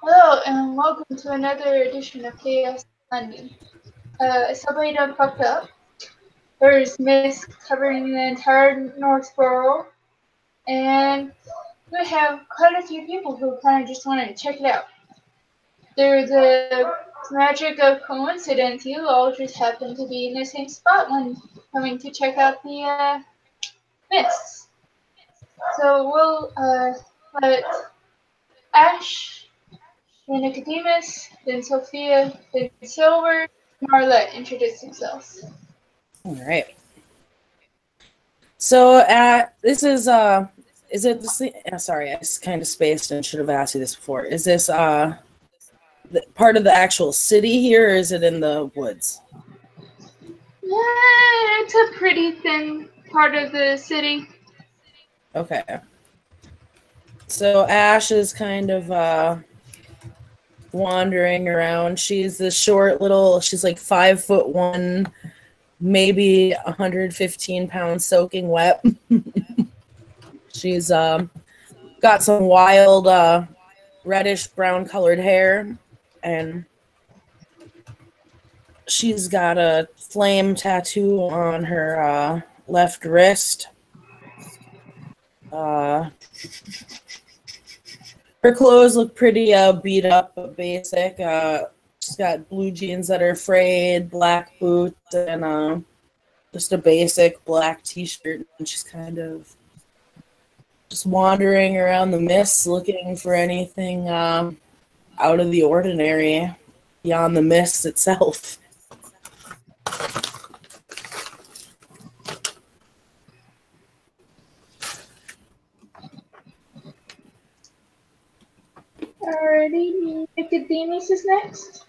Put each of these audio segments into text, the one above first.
Hello and welcome to another edition of Chaos London. Somebody done fucked up. There's mist covering the entire North Borough, and we have quite a few people who kind of just wanted to check it out. Through the magic of coincidence, you all just happened to be in the same spot when coming to check out the mists. So we'll let Ash, then Nicodemus, then Sophia, then Silver, Marlette introduce themselves. All right. So this is it the sorry, I kind of spaced and should have asked you this before. Is this part of the actual city here, or is it in the woods? Yeah, it's a pretty thin part of the city. Okay. So Ash is kind of wandering around. She's this short little, she's like 5'1", maybe 115 pounds soaking wet. She's got some wild reddish brown colored hair, and she's got a flame tattoo on her left wrist. Her clothes look pretty beat up, but basic. She's got blue jeans that are frayed, black boots, and just a basic black t-shirt. And she's kind of just wandering around the mist looking for anything out of the ordinary beyond the mist itself. Alrighty, Nicodemus is next.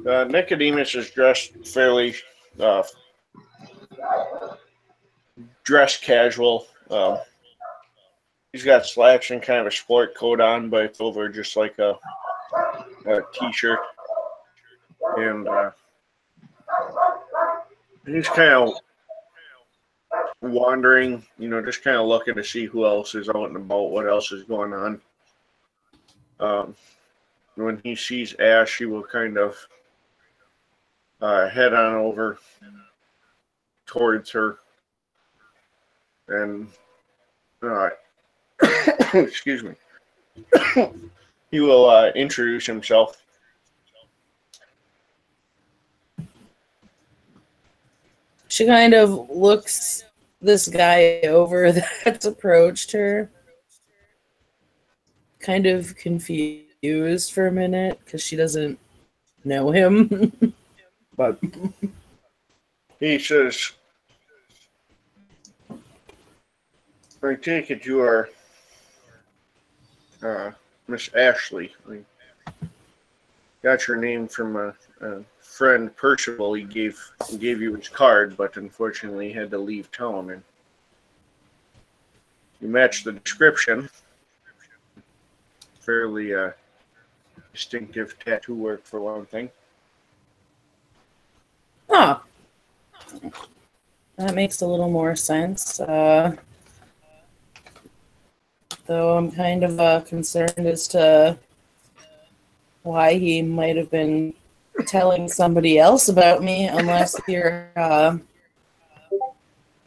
Nicodemus is dressed fairly dressed casual. He's got slacks and kind of a sport coat on, but it's over just like a t-shirt. And he's kind of wandering, just kind of looking to see who else is out and about, what else is going on. When he sees Ash, he will kind of head on over towards her and excuse me. He will introduce himself. She kind of looks this guy over that's approached her, kind of confused for a minute because she doesn't know him. But he says, I take it you are Miss Ashley. I got your name from a friend, Percival. He gave you his card, but unfortunately he had to leave town. And you match the description. Fairly distinctive tattoo work for one thing. Oh, that makes a little more sense. Though I'm kind of concerned as to why he might have been telling somebody else about me, unless you're the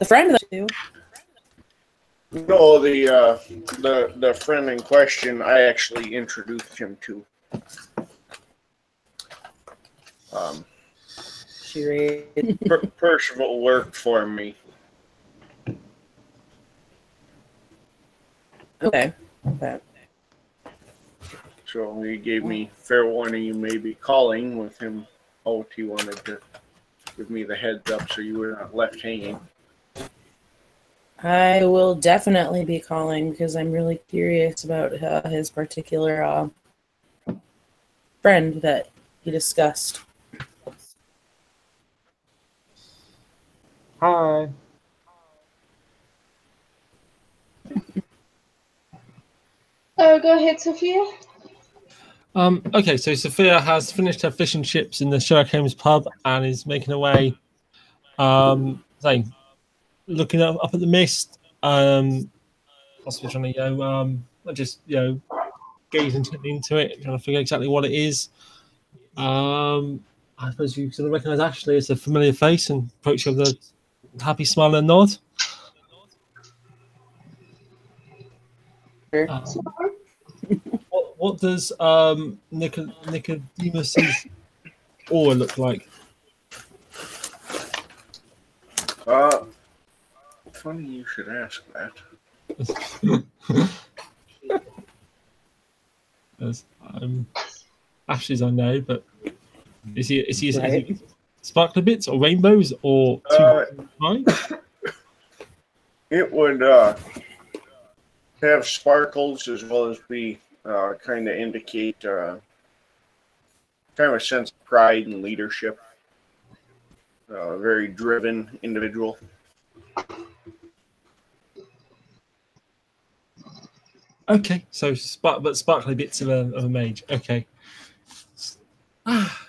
friend that you. No, the friend in question, I actually introduced him to. Percival worked for me. Okay. So he gave me fair warning you may be calling with him out. He wanted to give me the heads up so you were not left hanging. I will definitely be calling because I'm really curious about his particular friend that he discussed. Hi. Go ahead, Sophia. Okay, so Sophia has finished her fish and chips in the Sherlock Holmes pub and is making her way saying, looking up at the mist, possibly trying to, just, gaze intently into it, trying to figure exactly what it is. I suppose you sort of recognise Ashley as a familiar face and approach her with a happy smile and nod. Sure. What does Nicodemus's aura look like? Funny you should ask that. Ashley's I know, but is he Right. sparkly bits or rainbows or two? It would have sparkles as well as be kind of indicate kind of a sense of pride and leadership. A very driven individual. Okay, so but sparkly bits of a mage. Okay.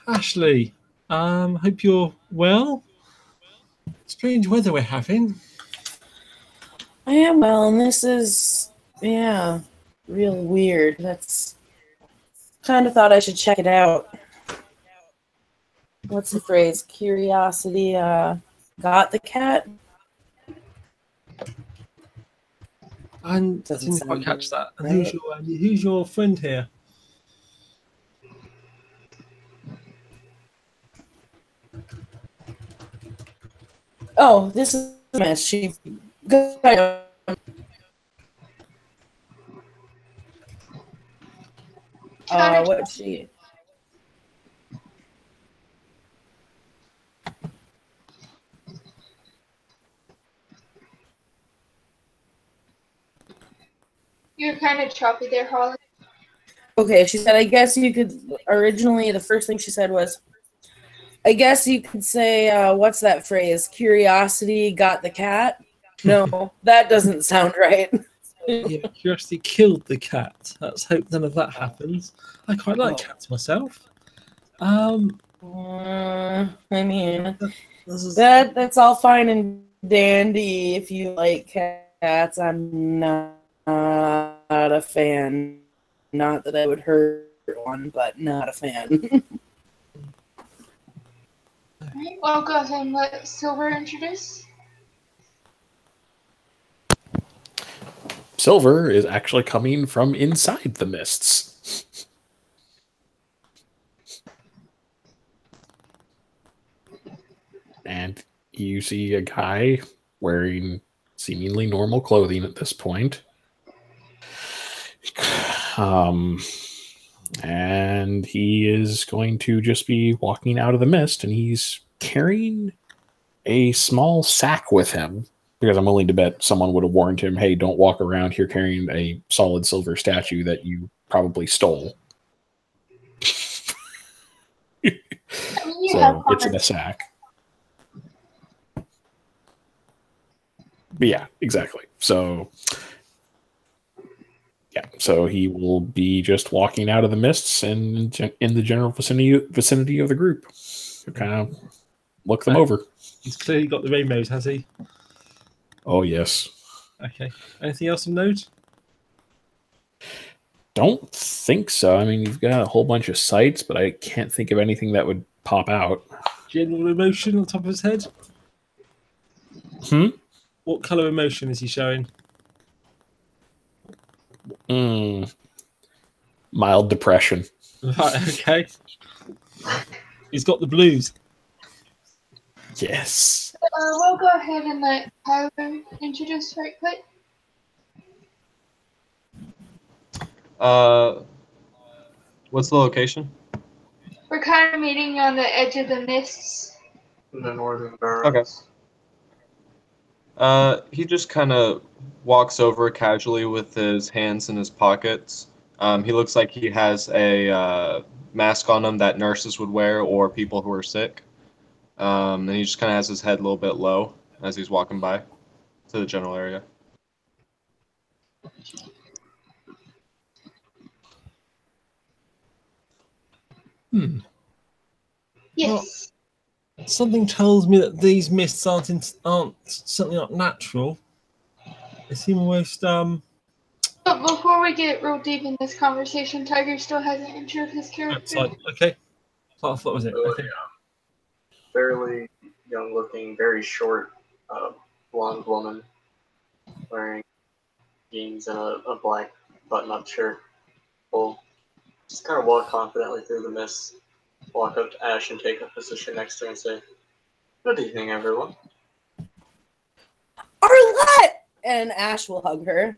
Ashley, hope you're well. Strange weather we're having. I am well, and this is, yeah, real weird. That's kind of thought I should check it out. What's the phrase? Curiosity got the cat? And I Doesn't didn't quite sound catch that. And right. who's your friend here? Oh, this is a mess. She what she You're kind of choppy there, Holly. Okay, she said I guess you could originally the first thing she said was I guess you could say what's that phrase? Curiosity got the cat? No, that doesn't sound right. Yeah, curiosity killed the cat. Let's hope none of that happens. I quite like cats myself. I mean, This is, that's all fine and dandy if you like cats. I'm not a fan. Not that I would hurt one, but not a fan. Alright, I'll go ahead and let Silver introduce. Silver is actually coming from inside the mists. And you see a guy wearing seemingly normal clothing at this point. And he is going to just be walking out of the mist, and he's carrying a small sack with him, because I'm willing to bet someone would have warned him, hey, don't walk around here carrying a solid silver statue that you probably stole. I mean, you have So it's in a sack. But yeah, exactly. So yeah, so he will be just walking out of the mists and in the general vicinity of the group. So kind of look them over. he's clearly got the rainbows, has he? Oh yes. Okay. Anything else of note? Don't think so. I mean, you've got a whole bunch of sites, but I can't think of anything that would pop out. General emotion on top of his head? What colour emotion is he showing? Mild depression. Right, okay. He's got the blues. Yes. We'll go ahead and let Tyler introduce right quick. What's the location? We're kind of meeting on the edge of the mists. In the northern barracks. Okay. He just kind of walks over casually with his hands in his pockets. He looks like he has a mask on him that nurses would wear or people who are sick. And he just kind of has his head a little bit low as he's walking by to the general area. Yes. Something tells me that these mists aren't certainly not natural. They seem almost But before we get real deep in this conversation, Tiger still hasn't introed his character. outside. Okay. What was it? Okay. Fairly young looking, very short, blonde woman wearing jeans and a black button up shirt. Will just kind of walk confidently through the mist, walk up to Ash and take a position next to her and say, "Good evening, everyone." Arlette! And Ash will hug her.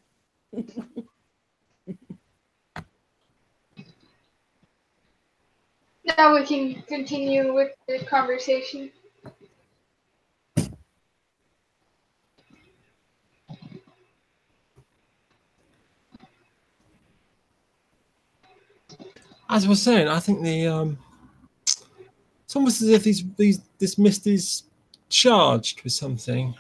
Now we can continue with the conversation. As I was saying, I think it's almost as if this mist is charged with something.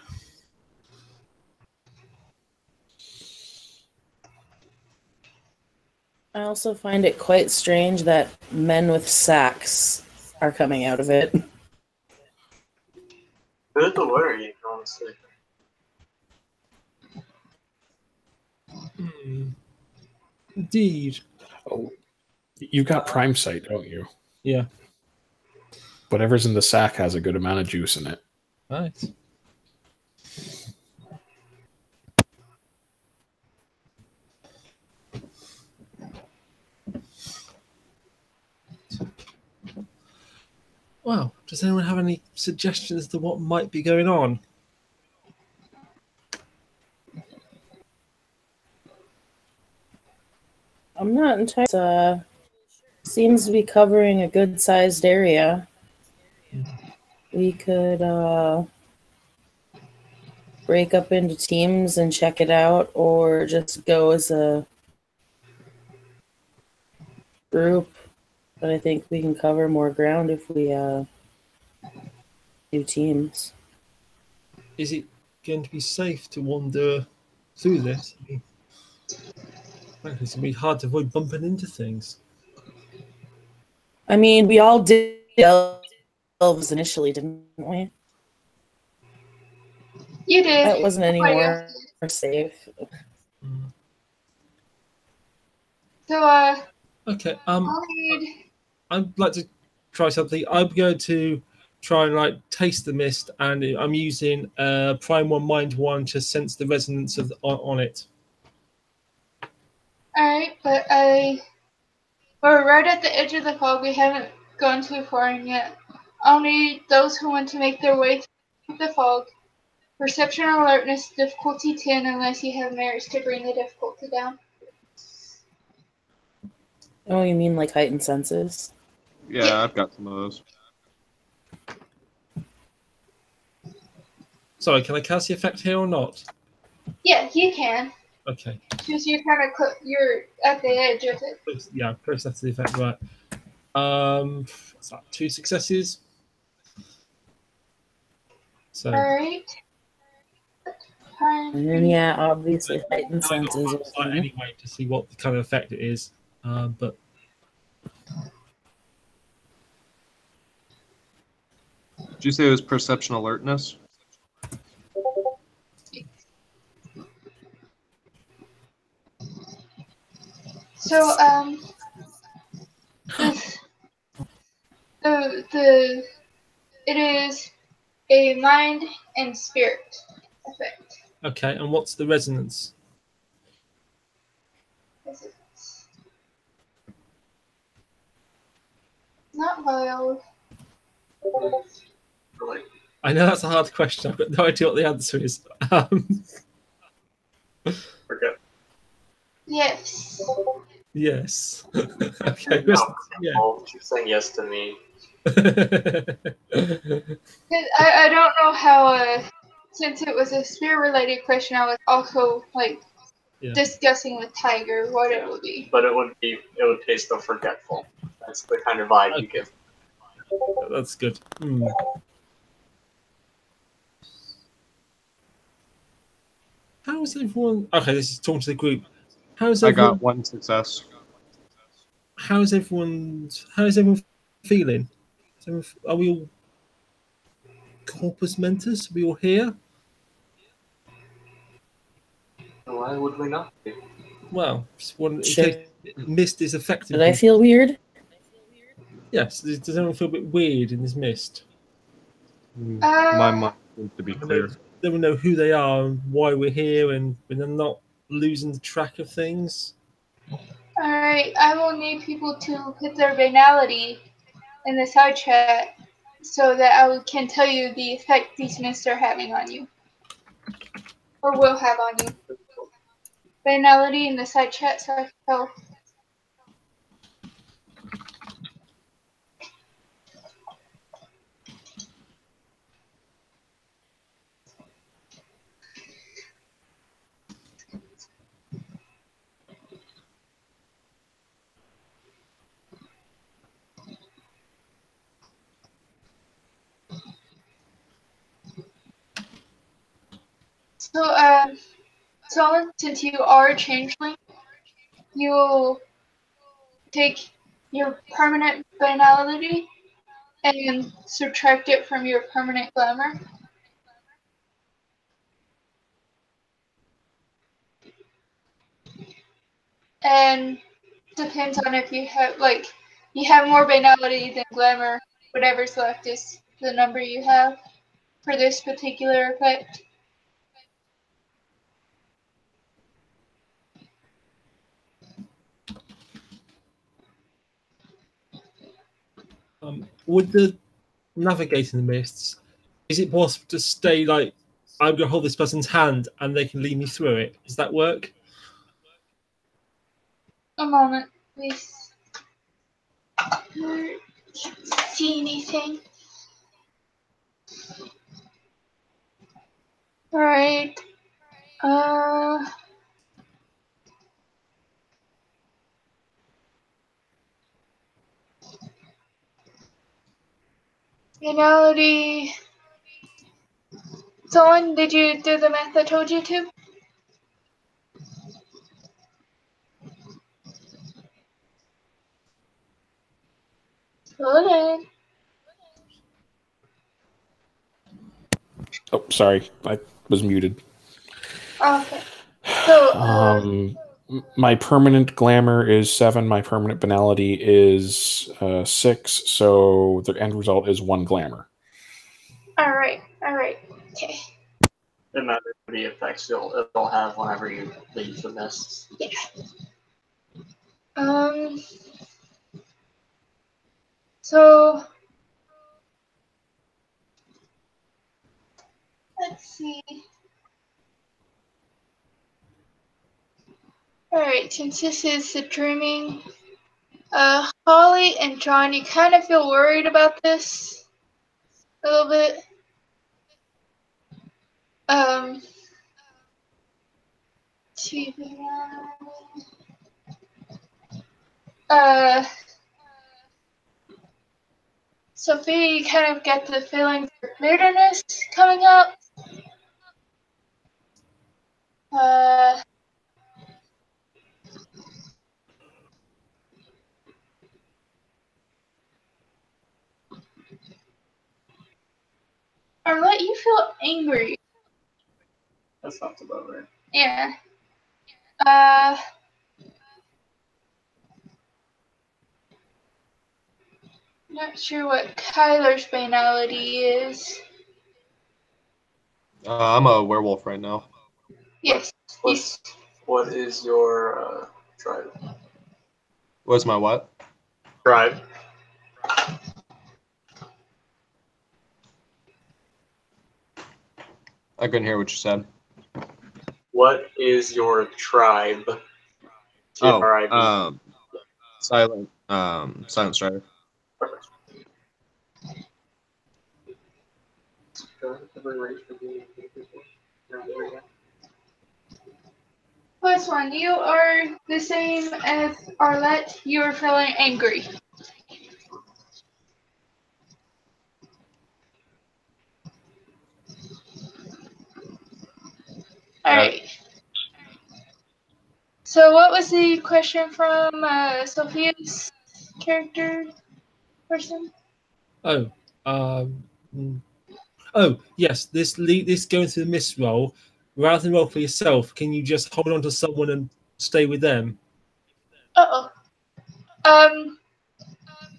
I also find it quite strange that men with sacks are coming out of it. Good to worry, honestly. Indeed. Oh, you've got Prime Sight, don't you? Yeah. Whatever's in the sack has a good amount of juice in it. Right. Wow. Does anyone have any suggestions to what might be going on? I'm not entirely seems to be covering a good-sized area. We could break up into teams and check it out, or just go as a group. But I think we can cover more ground if we do teams. Is it going to be safe to wander through this? I mean, frankly, it's going to be hard to avoid bumping into things. I mean, we all did elves initially, didn't we? You did. That wasn't any Nobody more else did. safe. So, Okay. I'll need... I'd like to try something. I'm going to try and taste the mist, and I'm using Prime One Mind One to sense the resonance of on it. Alright, but we're right at the edge of the fog. We haven't gone too far in yet. I'll need those who want to make their way through the fog. Perception alertness, difficulty 10, unless you have merits to bring the difficulty down. Oh, you mean like heightened senses? Yeah, I've got some of those. Sorry, can I cast the effect here or not? Yeah, you can. Okay. Just you're kind of you're at the edge of it. Yeah, process the effect right. What's that? 2 successes. So. Alright. And then, yeah, obviously heightened I got senses. one side anyway to see what kind of effect it is, but. Did you say it was perception alertness? So, it is a mind and spirit effect. Okay, and what's the resonance? Not wild. I know that's a hard question. I've got no idea what the answer is. Forget. Yes. Yes. Okay. No, Yeah. she's saying yes to me. I don't know how, since it was a spirit-related question, I was also, discussing with Tiger what it would be. But it would taste of forgetful. That's the kind of vibe you give. That's good. How is everyone? Okay, this is talking to the group. How's everyone? I got 1 success. How's everyone feeling? Are we all corpus mentis? Are we all here? Why would we not be? Well, just one in Should, case mist is affecting did I people. feel weird? Yes. Does anyone feel a bit weird in this mist? My mind seems to be clear. Then we know who they are and why we're here, and we're not losing track of things. Alright, I will need people to put their banality in the side chat so that I can tell you the effect these mists are having on you. Or will have on you. Banality in the side chat so I can tell. So, Solon, since you are a changeling, you'll take your permanent banality and subtract it from your permanent glamour. And depends on if you have, like, you have more banality than glamour. Whatever's left is the number you have for this particular effect. With the navigating the mists, is it possible to stay like I'm going to hold this person's hand and they can lead me through it? Does that work? A moment, please. See anything? Alright. Banality. Someone, did you do the math I told you to? Hold on. Oh, sorry, I was muted. Okay. So, My permanent glamour is 7. My permanent banality is 6. So the end result is 1 glamour. alright, okay. No matter the effects it'll have whenever you leave the mists. Yeah. So, let's see. Alright, since this is the dreaming, Holly and John, you kind of feel worried about this a little bit. Sophia, you kind of get the feeling of bitterness coming up. Arlette, you feel angry. That sounds about right. Yeah. Not sure what Kyler's banality is. I'm a werewolf right now. Yes. What is your tribe? What's my what? Tribe. I couldn't hear what you said. What is your tribe? T-R-I-B. Silent Strider. Perfect. Plus one, you are the same as Arlette. You are feeling angry. Alright. So what was the question from Sophia's character person? Oh, Oh yes, this going through the mist roll. Rather than roll for yourself, can you just hold on to someone and stay with them? Uh-oh.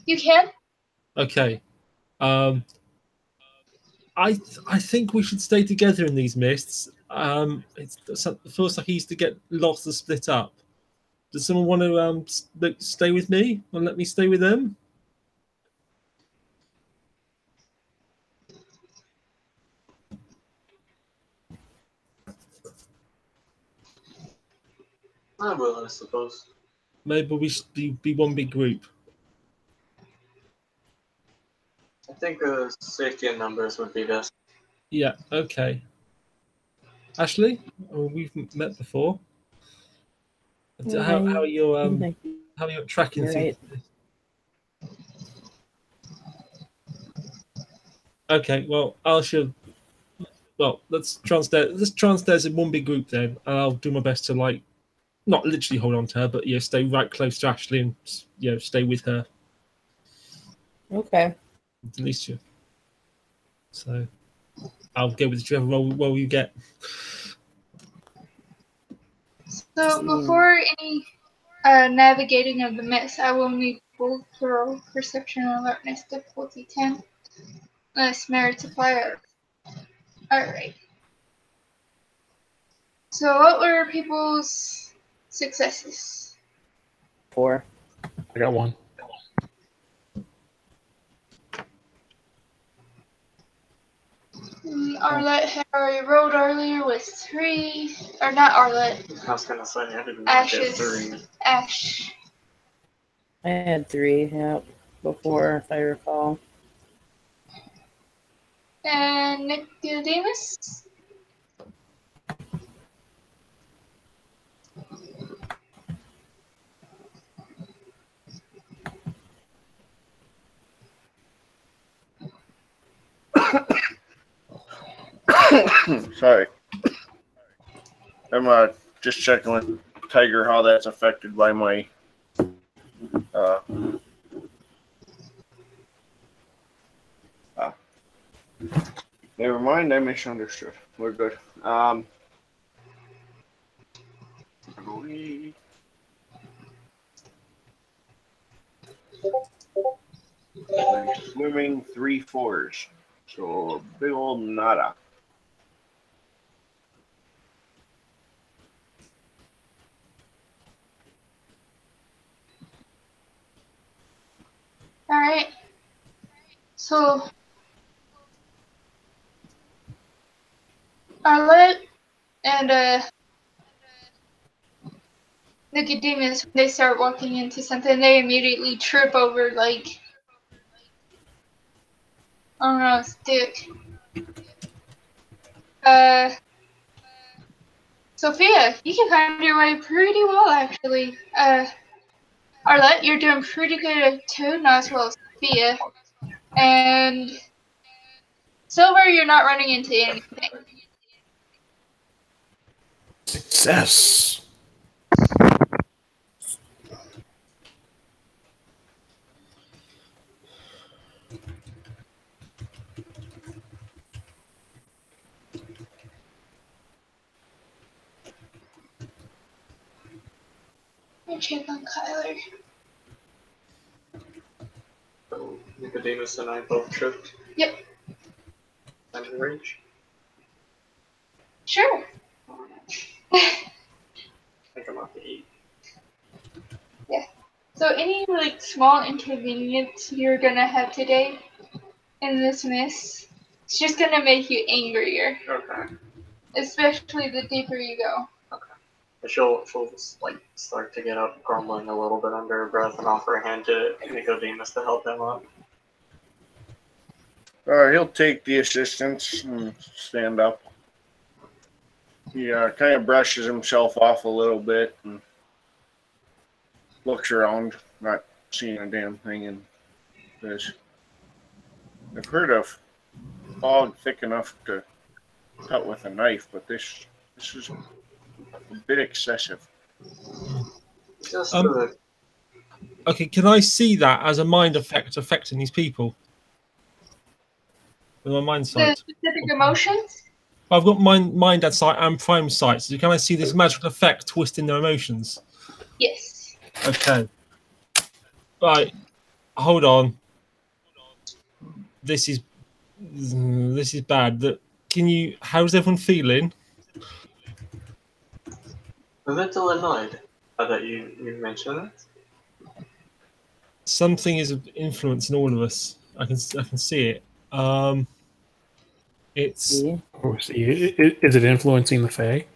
You can? Okay. I think we should stay together in these mists. It feels like he's to get lost and split up. Does someone want to stay with me and let me stay with them? I will, I suppose. Maybe we should be one big group. I think safety in numbers would be best. Yeah. Okay. Ashley, we've met before. How are you how are you tracking You're through right. this? Okay, well, let's try and stay as in one big group then, and I'll do my best to not literally hold on to her, but stay right close to Ashley and stay with her. Okay. At least you. So I'll go with whichever role you get. So before any navigating of the mist, I will need both to roll perception and alertness difficulty 10. Merit supplier. Alright. So what were people's successes? 4. I got one. Arlette had already rolled earlier with 3. Or not Arlette. I was gonna say I didn't get Ash's. 3. Ash. I had 3, yep, before, if I recall. And Nicodemus? Sorry. I'm just checking with Tiger how that's affected by my never mind, I misunderstood. We're good. Swimming 3 4s. So big old nada. Alright. So Arlette and Nicodemus, when they start walking into something, they immediately trip over like I don't know, stick. Sophia, you can find your way pretty well actually. Arlette, you're doing pretty good too, not as well as Sophia. And Silver, you're not running into anything. Success. I'll check on Kyler. So Nicodemus and I both tripped. Yep. I'm in range. Sure. I think I'm up to 8. Yeah. So any like small inconvenience you're gonna have today in this mess, it's just gonna make you angrier. Okay. Especially the deeper you go. But she'll just, like start to get up, grumbling a little bit under her breath, and offer a hand to Nicodemus to help him up. He'll take the assistance and stand up. He kind of brushes himself off a little bit and looks around, not seeing a damn thing, and says, I've heard of fog thick enough to cut with a knife, but this is a bit excessive. Just Okay, can I see that as a mind effect affecting these people? with my mind The sight. specific emotions? I've got mind at sight and prime sight, so can I see this magical effect twisting their emotions? Yes. Okay. Right. Hold on. This is bad. Can you? How's everyone feeling? A little annoyed that you mentioned that. Something is influencing all of us. I can see it. It's See? Oh, see, is it influencing the Fae?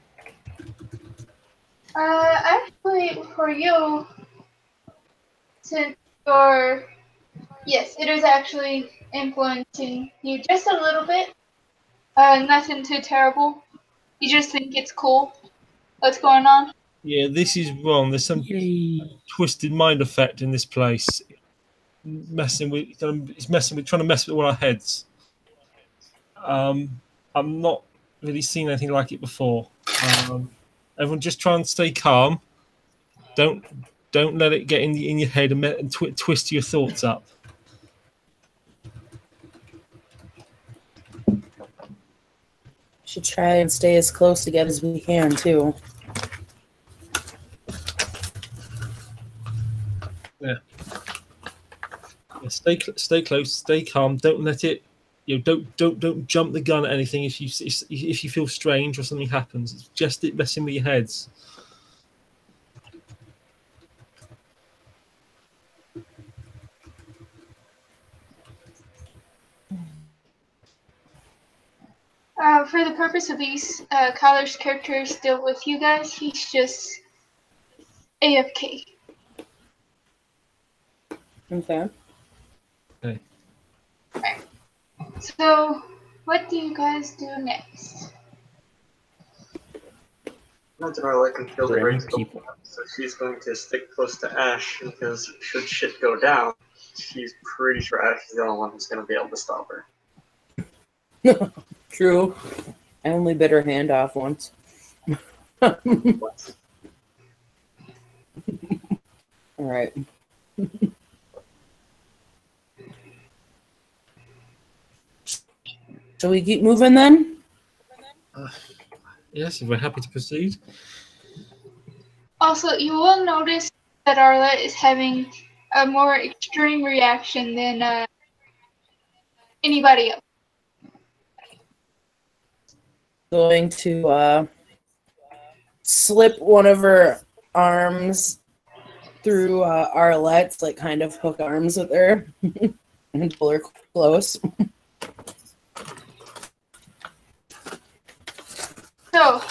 Actually, for you, since you're, yes, it is actually influencing you just a little bit. Nothing too terrible. You just think it's cool. What's going on? yeah. This is wrong. There's some Yay! twisted mind effect in this place. It's messing with trying to mess with all our heads. I'm not really seen anything like it before. Everyone, just try and stay calm. Don't let it get in your head and twist your thoughts up. Should try and stay as close together as we can too. Yeah. Stay close. Stay calm. Don't let it. Don't jump the gun at anything if you feel strange or something happens. It's just it messing with your heads. For the purpose of these, Kyler's character is still with you guys. He's just AFK. Okay. Okay. Right. So, what do you guys do next? Mozzarella can feel the Bring breaks people. open up, so she's going to stick close to Ash because should shit go down, she's pretty sure Ash is the only one who's going to be able to stop her. True. I only bit her hand off once. All right. Shall we keep moving then? Yes, if we're happy to proceed. Also, you will notice that Arla is having a more extreme reaction than anybody else. Going to slip one of her arms through Arlette's, like kind of hook arms with her and pull her close. So,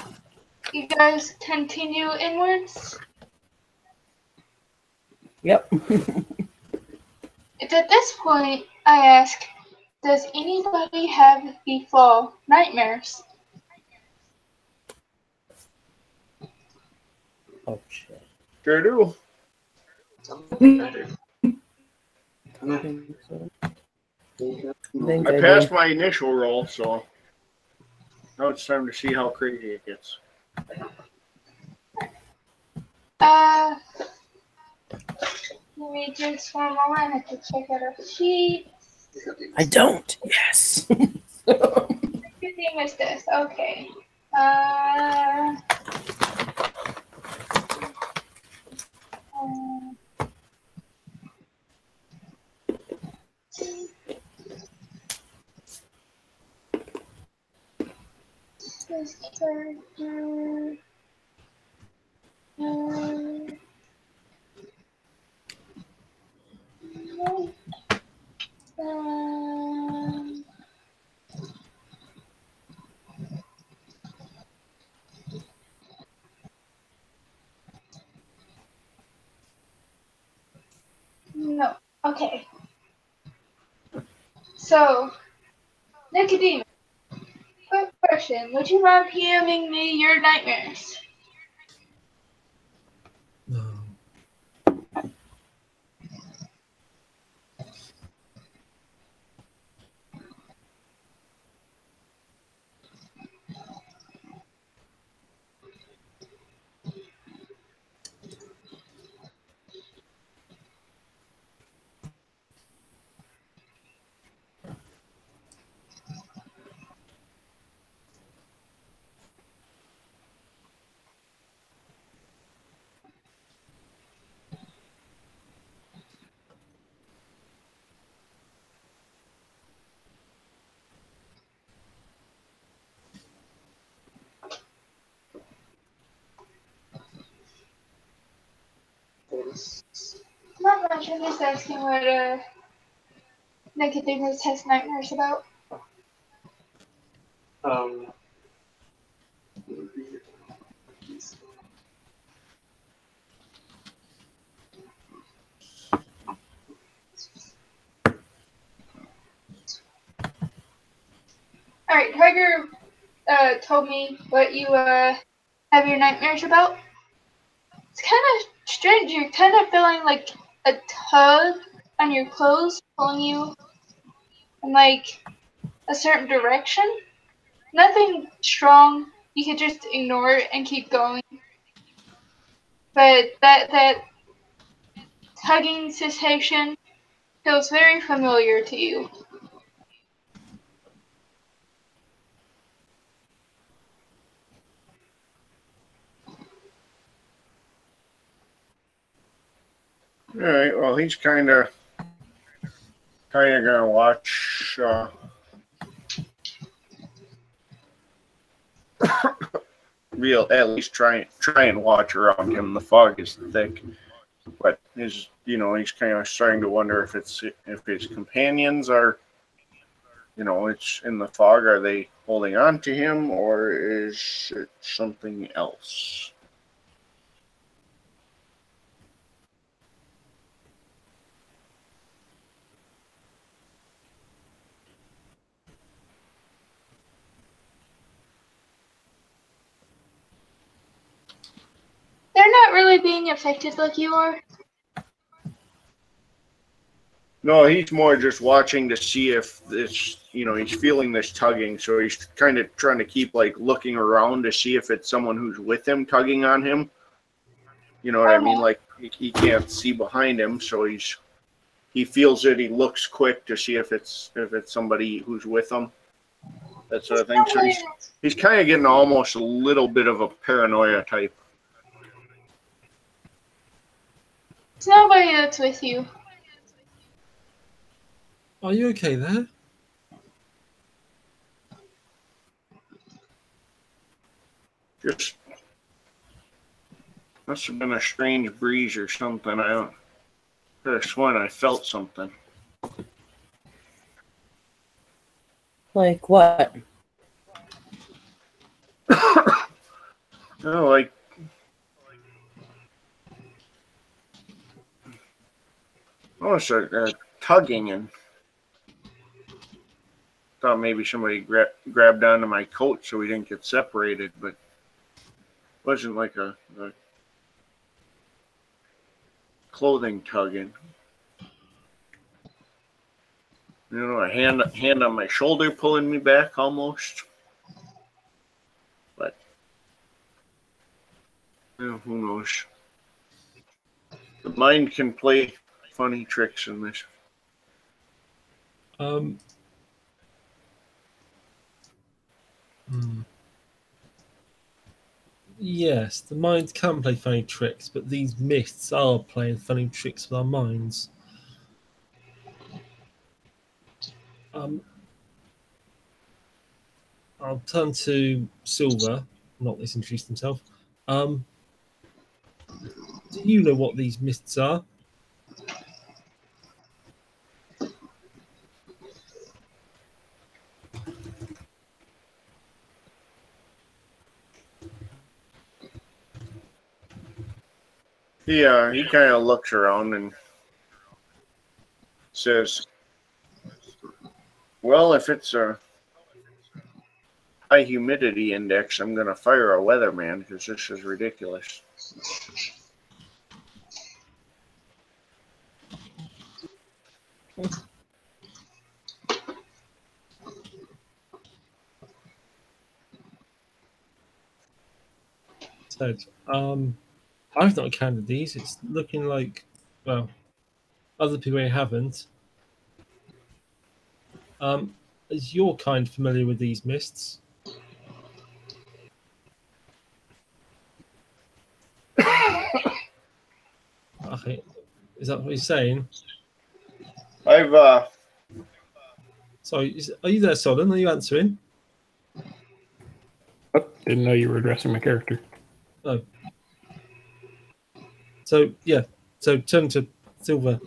you guys continue inwards. Yep. It's at this point I ask, does anybody have the fall nightmares? Oh shit. Sure do. Something better. I think so. I think I I passed do. my initial roll, so now it's time to see how crazy it gets. Give me just one moment. I have to check out our sheet. I don't. Yes. Good thing is this. Okay. This character. No. Okay. So, Nicodemus, quick question. Would you mind PMing me your nightmares? No. much. I'm just asking what Nicodemus has nightmares about. Um, Alright, Tiger told me what you have your nightmares about. It's kind of strange. You're kind of feeling like a tug on your clothes pulling you in like a certain direction. Nothing strong. You could just ignore it and keep going. But that tugging sensation feels very familiar to you. All right. Well, he's kind of gonna watch. At least try and watch around him. The fog is thick, but he's kind of starting to wonder if his companions are, it's in the fog. Are they holding on to him, or is it something else? They're not really being affected like you are. No, he's more just watching to see if this, he's feeling this tugging. So he's kind of trying to keep looking around to see if it's someone who's with him tugging on him. You know what I mean? Like he can't see behind him, so he feels it. He looks quick to see if it's somebody who's with him. That sort of thing. So he's kind of getting almost a little bit of a paranoia type. It's nobody that's with you. Are you okay there? Just must have been a strange breeze or something. I could have sworn I felt something. Like what? Oh, like almost a tugging, and thought maybe somebody grabbed onto my coat so we didn't get separated, but it wasn't like a clothing tugging. A hand on my shoulder pulling me back almost. But who knows? The mind can play funny tricks in this. Yes, the mind can play funny tricks, but these mists are playing funny tricks with our minds. I'll turn to Silver, not this introduced himself. Do you know what these mists are? He kind of looks around and says, "Well, if it's a high humidity index, I'm gonna fire a weatherman because this is ridiculous." So, I've not encountered these. It's looking like, well, other people haven't. Is your kind familiar with these mists? Okay, is that what he's saying? I've Sorry, are you there, Solon? Are you answering? Oh, didn't know you were addressing my character. Oh. So, yeah. So turn to Silver.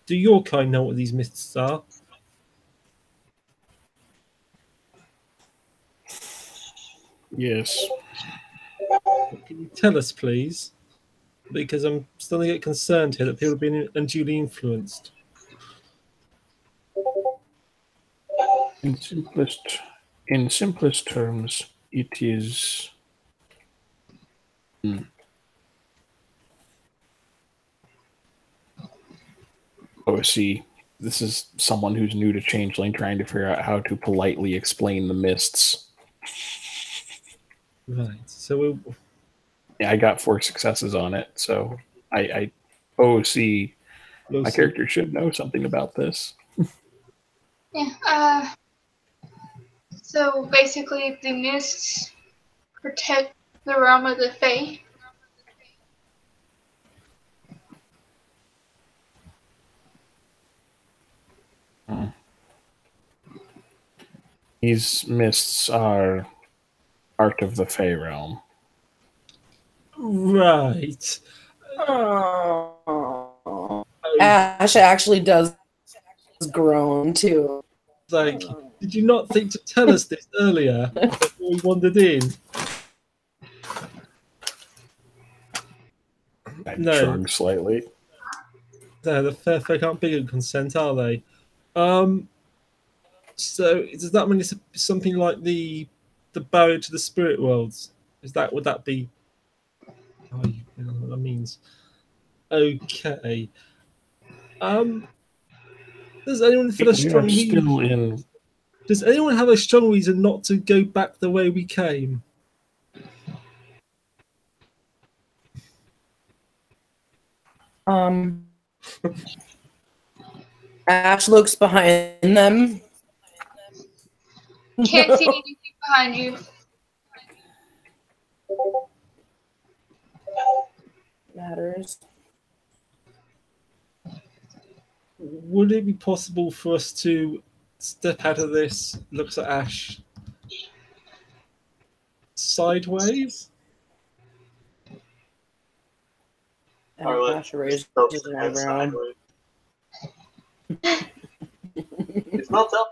Do your kind know what these mists are? Yes. Can you tell us, please? Because I'm starting to get concerned here that people are being unduly influenced. In simplest terms, it is. Oh, see, this is someone who's new to Changeling trying to figure out how to politely explain the mists. Right. So Yeah, I got 4 successes on it, so oh, see, we'll my see. character should know something about this. Yeah. So basically, the mists protect the realm of the Fae. These mists are part of the Fey realm. Right. Oh. Ash actually does groan too. Like, did you not think to tell us this earlier before we wandered in? I No. shrug slightly. No, the fair folk aren't big on consent, are they? So does that mean it's something like the barrier to the spirit worlds? Would that be? Oh, you know what that means. Okay. Does anyone feel a We are strong still reason? in. Does anyone have a strong reason not to go back the way we came? Ash looks behind them. Can't see anything behind you. Matters. Would it be possible for us to step out of this? Looks at Ash. Sideways. And Arlet Ash raises tilts an her head eyebrow. sideways. It's not up.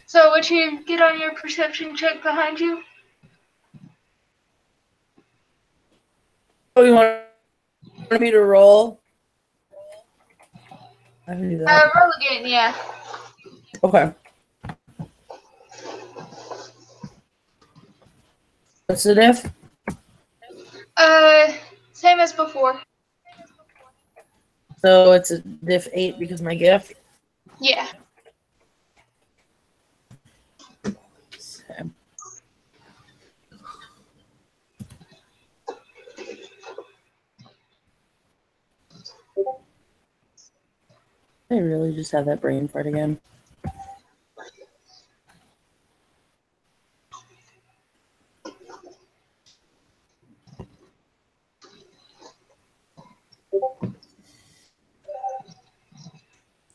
So would you get on your perception check behind you? Oh, you want me to roll? I can do that. Roll again, yeah. Okay. What's the diff? Same as before. So it's a diff 8 because of my gift. Yeah. Okay. I really just have that brain fart again.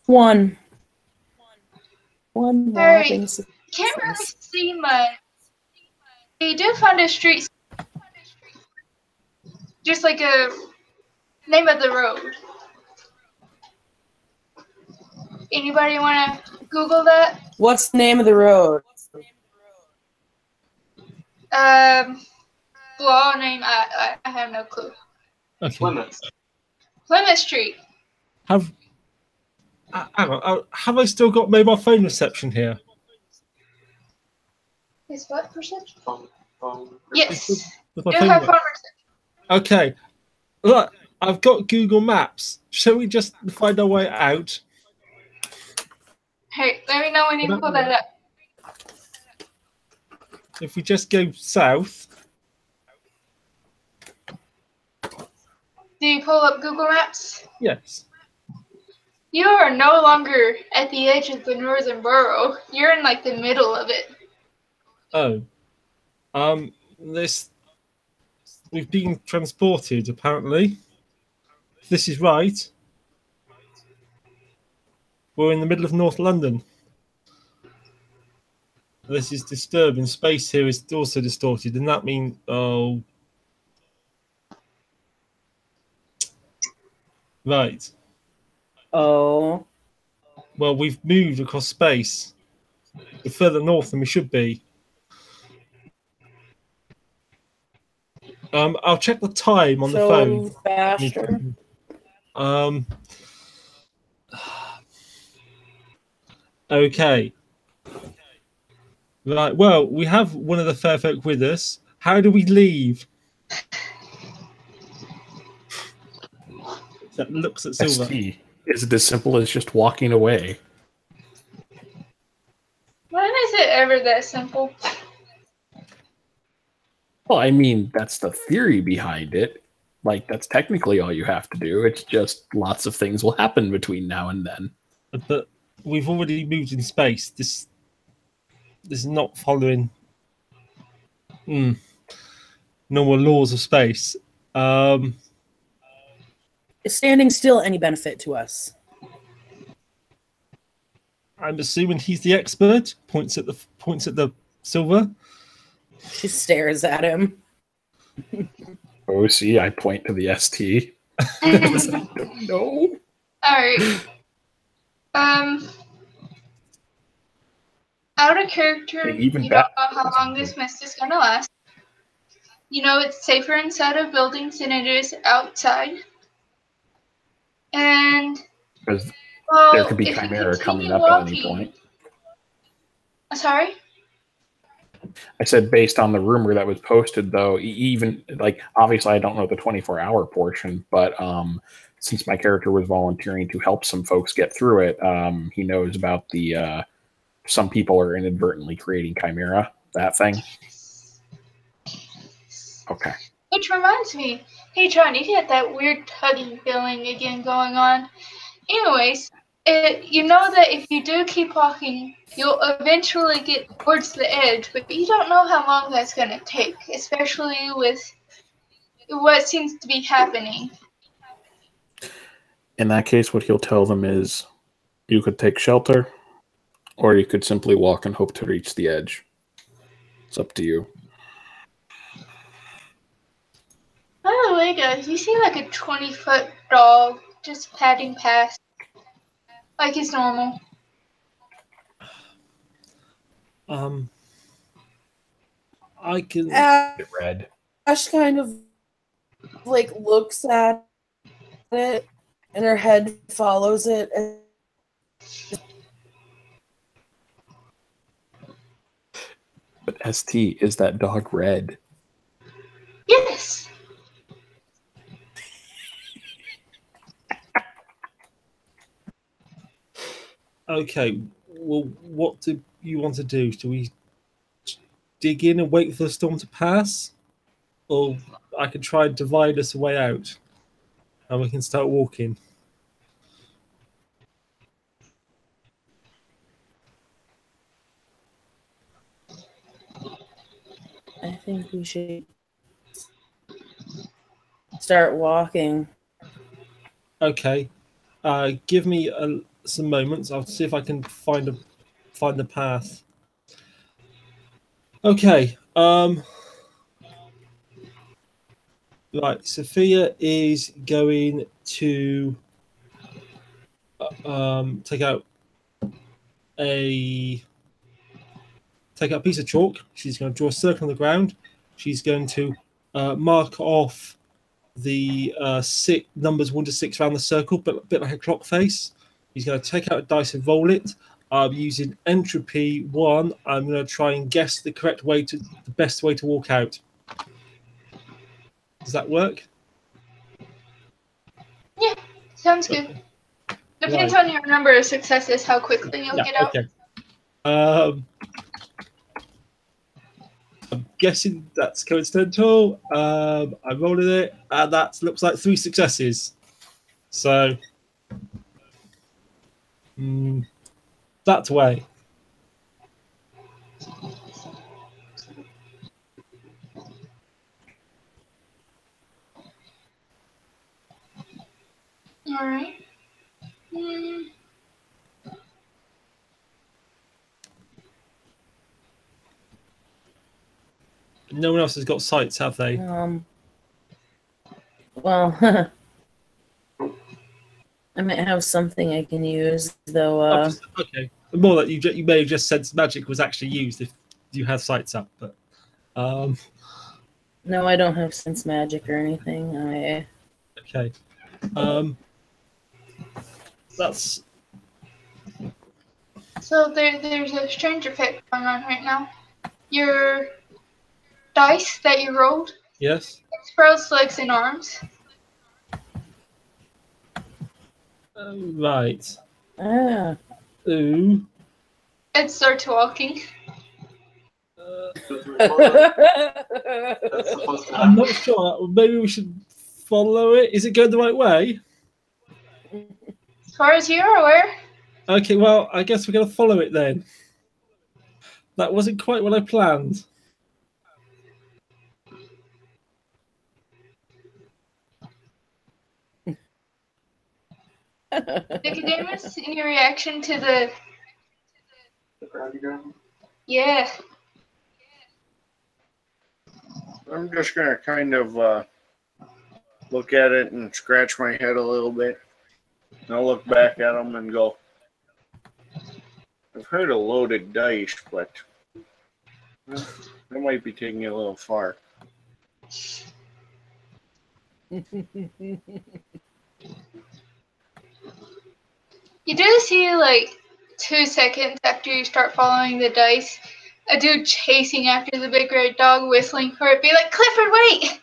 One Alright. whopping Can't really success. see much. You do find a street, just like a name of the road. Anybody want to Google that? What's the name of the road? Law name, I have no clue. Okay. Plymouth. Plymouth Street. Have I still got mobile phone reception here? Is what perception? Phone. Yes. With my You phone have work? phone reception. Okay. Look, I've got Google Maps. Shall we just find our way out? Hey, let me know when you pull that up. If we just go south. Do you pull up Google Maps? Yes. You are no longer at the edge of the northern borough. You're in like the middle of it. Oh. We've been transported, apparently. If this is right, we're in the middle of North London. This is disturbing. Space here is also distorted, and that means right. Oh. Well, we've moved across space. We're further north than we should be. I'll check the time on the phone. Faster. Okay. Right. Well, we have one of the fair folk with us. How do we leave? That looks at Silver. ST. Is it as simple as just walking away? When is it ever that simple? Well, I mean, that's the theory behind it. Like, that's technically all you have to do. It's just lots of things will happen between now and then. But we've already moved in space. This is not following normal laws of space. Is standing still any benefit to us? I'm assuming he's the expert. Points at the Silver. She stares at him. Oh, see, I point to the ST. No. Alright. Out of character, Even you don't know that- how long this mist is gonna last. You know it's safer inside of buildings than it is outside. And Because well, there could be if you Chimera coming continue up at any walking, point. sorry? I said based on the rumor that was posted, though, even like obviously I don't know the 24-hour portion, but since my character was volunteering to help some folks get through it, he knows about the some people are inadvertently creating Chimera, that thing. Okay. Which reminds me, hey John, you get that weird tugging feeling again going on. Anyways, you know that if you do keep walking, you'll eventually get towards the edge, but you don't know how long that's going to take, especially with what seems to be happening. In that case, what he'll tell them is you could take shelter, or you could simply walk and hope to reach the edge. It's up to you. By the way, guys, you seem like a 20-foot dog just padding past, like it's normal. I can. Red. Ash kind of like looks at it, and her head follows it. But ST, is that dog red? Yes. Okay. Well, what do you want to do? Do we dig in and wait for the storm to pass, or I could try and divide us a way out, and we can start walking? I think we should start walking. Okay. Give me some moments. I'll see if I can find the path. Okay. Right. Sophia is going to take out a piece of chalk. She's going to draw a circle on the ground. She's going to mark off the numbers 1 to 6 around the circle, but a bit like a clock face. He's going to take out a dice and roll it. Using entropy 1, I'm going to try and guess the best way to walk out. Does that work? Yeah, sounds good. Depends on your number of successes, how quickly you'll get out. Okay. I'm guessing that's coincidental. I rolled it, and that looks like 3 successes. So that way. All right. No one else has got sights, have they? Well, I might have something I can use, though. Okay. More that you may have just said magic was actually used if you had sights up, but No, I don't have sense magic or anything. okay. That's So there's a strange effect going on right now. Your dice that you rolled, yes. it sprouts legs and arms. Right. Ah. Ooh. It starts walking. That's supposed to I'm happen. not sure. Maybe we should follow it. Is it going the right way? As far as you're aware. Okay, well, I guess we're going to follow it then. That wasn't quite what I planned. Nicodemus, in your reaction to the... The grabby grabby. Yeah. I'm just gonna kind of look at it and scratch my head a little bit. And I'll look back at them and go, I've heard of loaded dice, but that might be taking it a little far. You do see, like, 2 seconds after you start following the dice, a dude chasing after the big red dog, whistling for it, be like, Clifford, wait!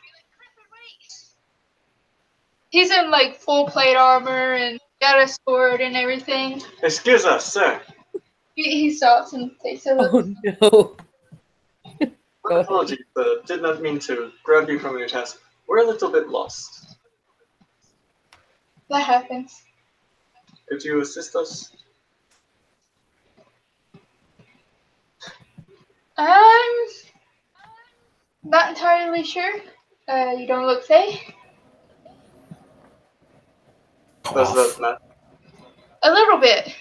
He's in, like, full plate armor and got a sword and everything. Excuse us, sir. He stops and takes a look. Oh, no. My apologies, did not mean to grab you from your task. We're a little bit lost. That happens. Could you assist us? Not entirely sure. You don't look fey. Does that matter? A little bit.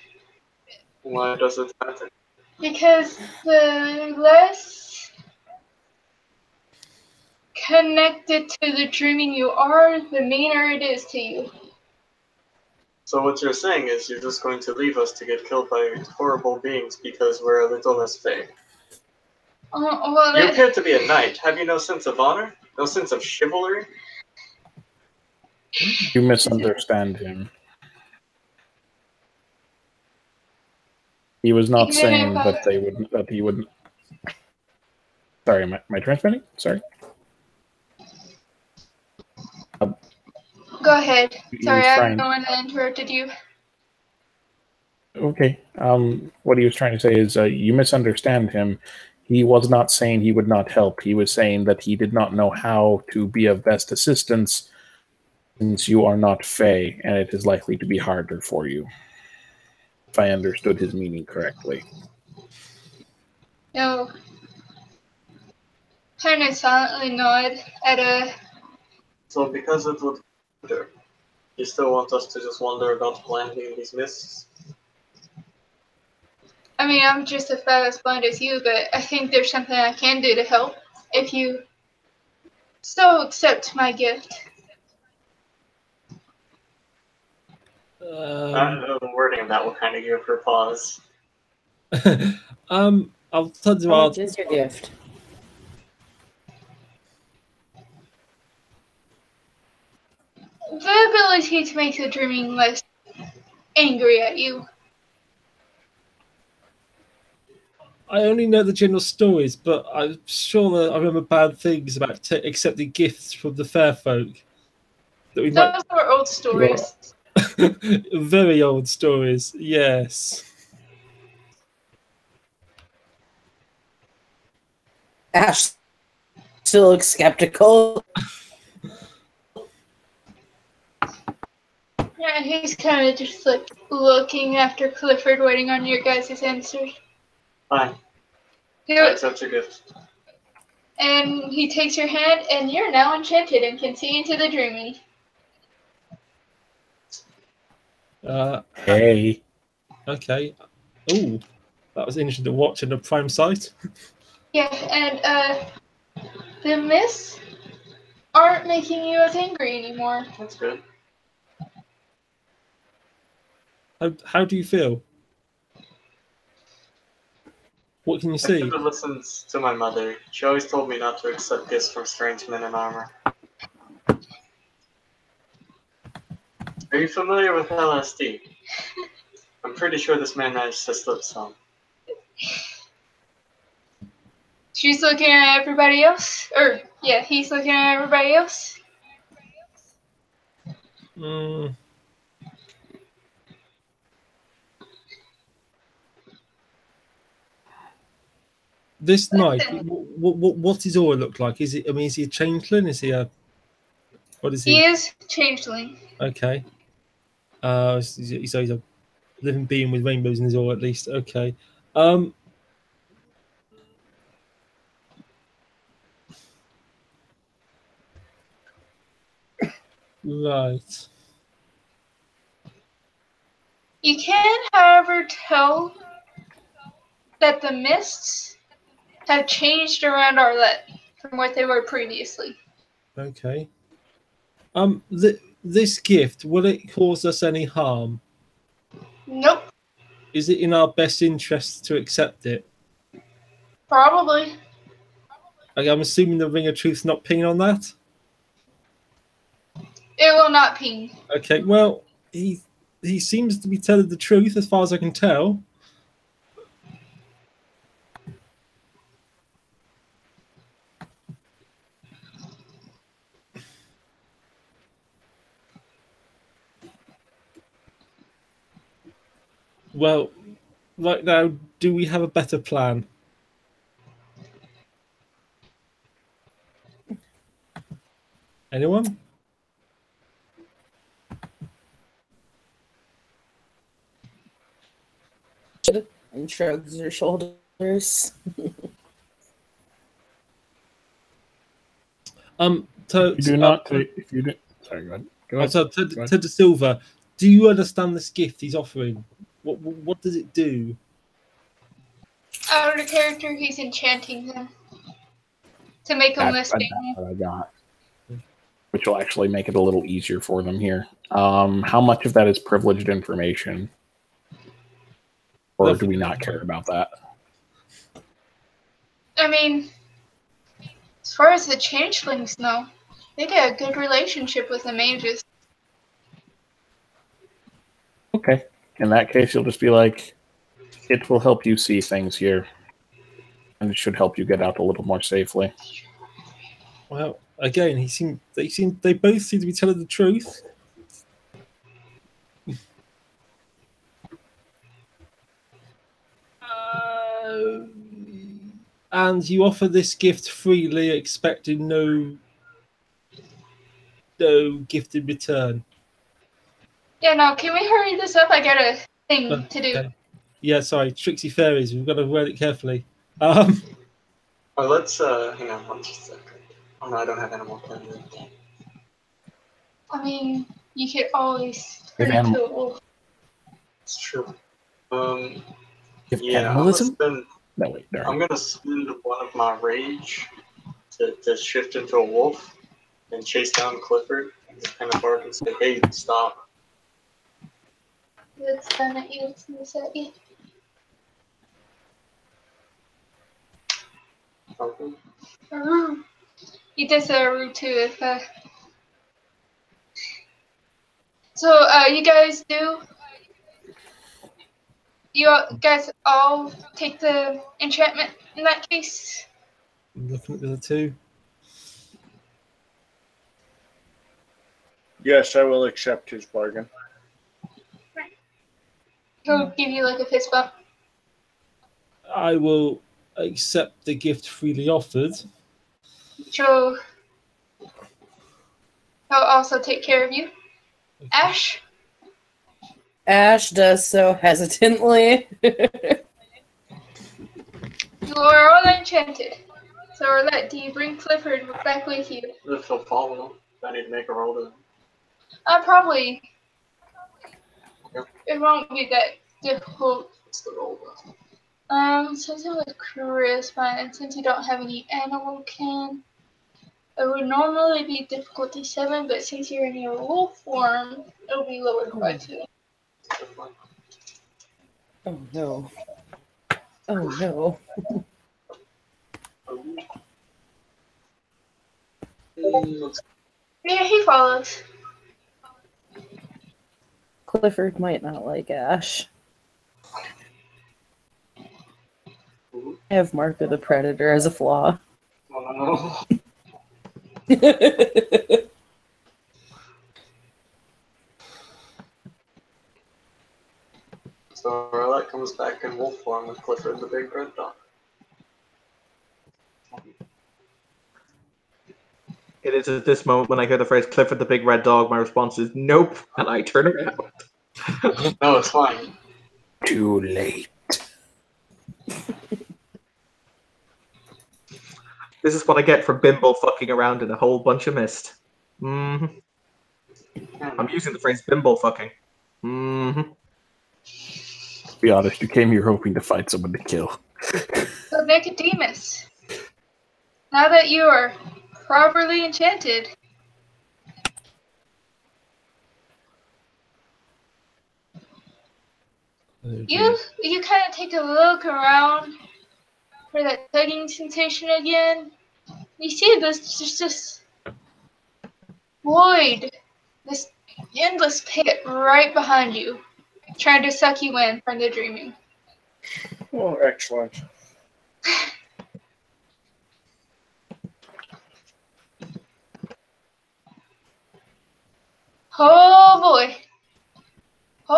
Why does it matter? Because the less connected to the dreaming you are, the meaner it is to you. So what you're saying is you're just going to leave us to get killed by horrible beings because we're a little less fey. Well, You appear to be a knight. Have you no sense of honor? No sense of chivalry? You misunderstand him. He was not Even saying if that he would. Sorry, am I transmitting? Sorry. Go ahead. He Sorry, was I'm trying. the one that interrupted you. Okay. What he was trying to say is you misunderstand him. He was not saying he would not help. He was saying that he did not know how to be of best assistance since you are not Fey, and it is likely to be harder for you. If I understood his meaning correctly. No. Kind of silently nod at a... So because it would matter, you still want us to just wander about blindly in these mists? I mean, I'm just as bad as blind as you, but I think there's something I can do to help if you so accept my gift. The wording of that will kind of give her pause. I'll tell you How what. much is your gift? The ability to make the dreaming less angry at you. I only know the general stories, but I'm sure that I remember bad things about accepting gifts from the fair folk. That we Those are old stories. Very old stories, yes. Ash still looks skeptical. Yeah, he's kind of just like looking after Clifford, waiting on your guys' answer. Fine. I Here, accept your gift. and he takes your hand, and you're now enchanted and can see into the dreaming. Hey. Okay. Ooh, that was interesting to watch in a prime site. Yeah, and The mists aren't making you as angry anymore. That's good. How do you feel? What can you I see? should have listened to my mother. She always told me not to accept gifts from strange men in armor. Are you familiar with LSD? I'm pretty sure this man managed to slip some. She's looking at everybody else. Yeah, he's looking at everybody else. Mm. This night, what does Aura look like? Is it? I mean, is he a changeling? Is he a? What is he? He is changeling. Okay. So he's a living being with rainbows in his aura, at least. Okay. Right. You can, however, tell that the mists have changed around Arlette from what they were previously. Okay. This gift, will it cause us any harm? Nope, Is it in our best interest to accept it? probably. Okay, I'm assuming the Ring of Truth's not pinging on that. It will not ping. Okay. Well, he seems to be telling the truth, as far as I can tell. Well, right now, do we have a better plan? Anyone? And shrugs her shoulders. Toad, You do not take. If you do, sorry, go ahead. Go ahead. So, Go ahead. Ted Silva, do you understand this gift he's offering? What does it do? Out of the character, he's enchanting them to make them That's listening. what I got, which will actually make it a little easier for them here. How much of that is privileged information, or do we not care about that? I mean, as far as the changelings know, they get a good relationship with the mages. Okay. In that case, you'll just be like, it will help you see things here, and it should help you get out a little more safely. Well, again, they both seem to be telling the truth. And you offer this gift freely, expecting no gift in return. Yeah, no, can we hurry this up? I got a thing to do. Okay. Yeah, sorry, tricksy fairies. We've got to word it carefully. Oh, let's hang on one second. Oh no, I don't have animal pen. I mean, you could always If turn into animal- a wolf. It's true. If Yeah, animalism? I'm No. gonna spend one of my rage to shift into a wolf and chase down Clifford and just kind of bark and say, "Hey, stop!" It's done at you. It's gonna set you. Okay. He does a root too. So, you guys do? Guys all take the enchantment in that case? I'm looking at the other two. Yes, I will accept his bargain. He'll give you like a fist bump. I will accept the gift freely offered. He'll also take care of you. Ash? Ash does so hesitantly. You are all enchanted. So, Arlette, do you bring Clifford back with you? If he'll follow, I need to make a roll to. Probably. Yep. It won't be that difficult. What's the roll? Since it was charisma, and since you don't have any animal kin, It would normally be difficulty 7, but since you're in your wolf form, it'll be lowered by 2. Oh no. Oh no. Yeah, he follows. Clifford might not like Ash. I have Mark of the Predator as a flaw. Oh, so Rowlett comes back in wolf form with Clifford the big red dog. It is at this moment when I hear the phrase Clifford the Big Red Dog, my response is nope, and I turn around. No, it's fine. Too late. This is what I get for bimbo fucking around in a whole bunch of mist. I'm using the phrase bimbo fucking. Be honest, you came here hoping to find someone to kill. So Nicodemus, now that you are properly enchanted, you kind of take a look around for that tugging sensation again. You see this void, this endless pit right behind you, trying to suck you in from the dreaming. Oh, excellent. Oh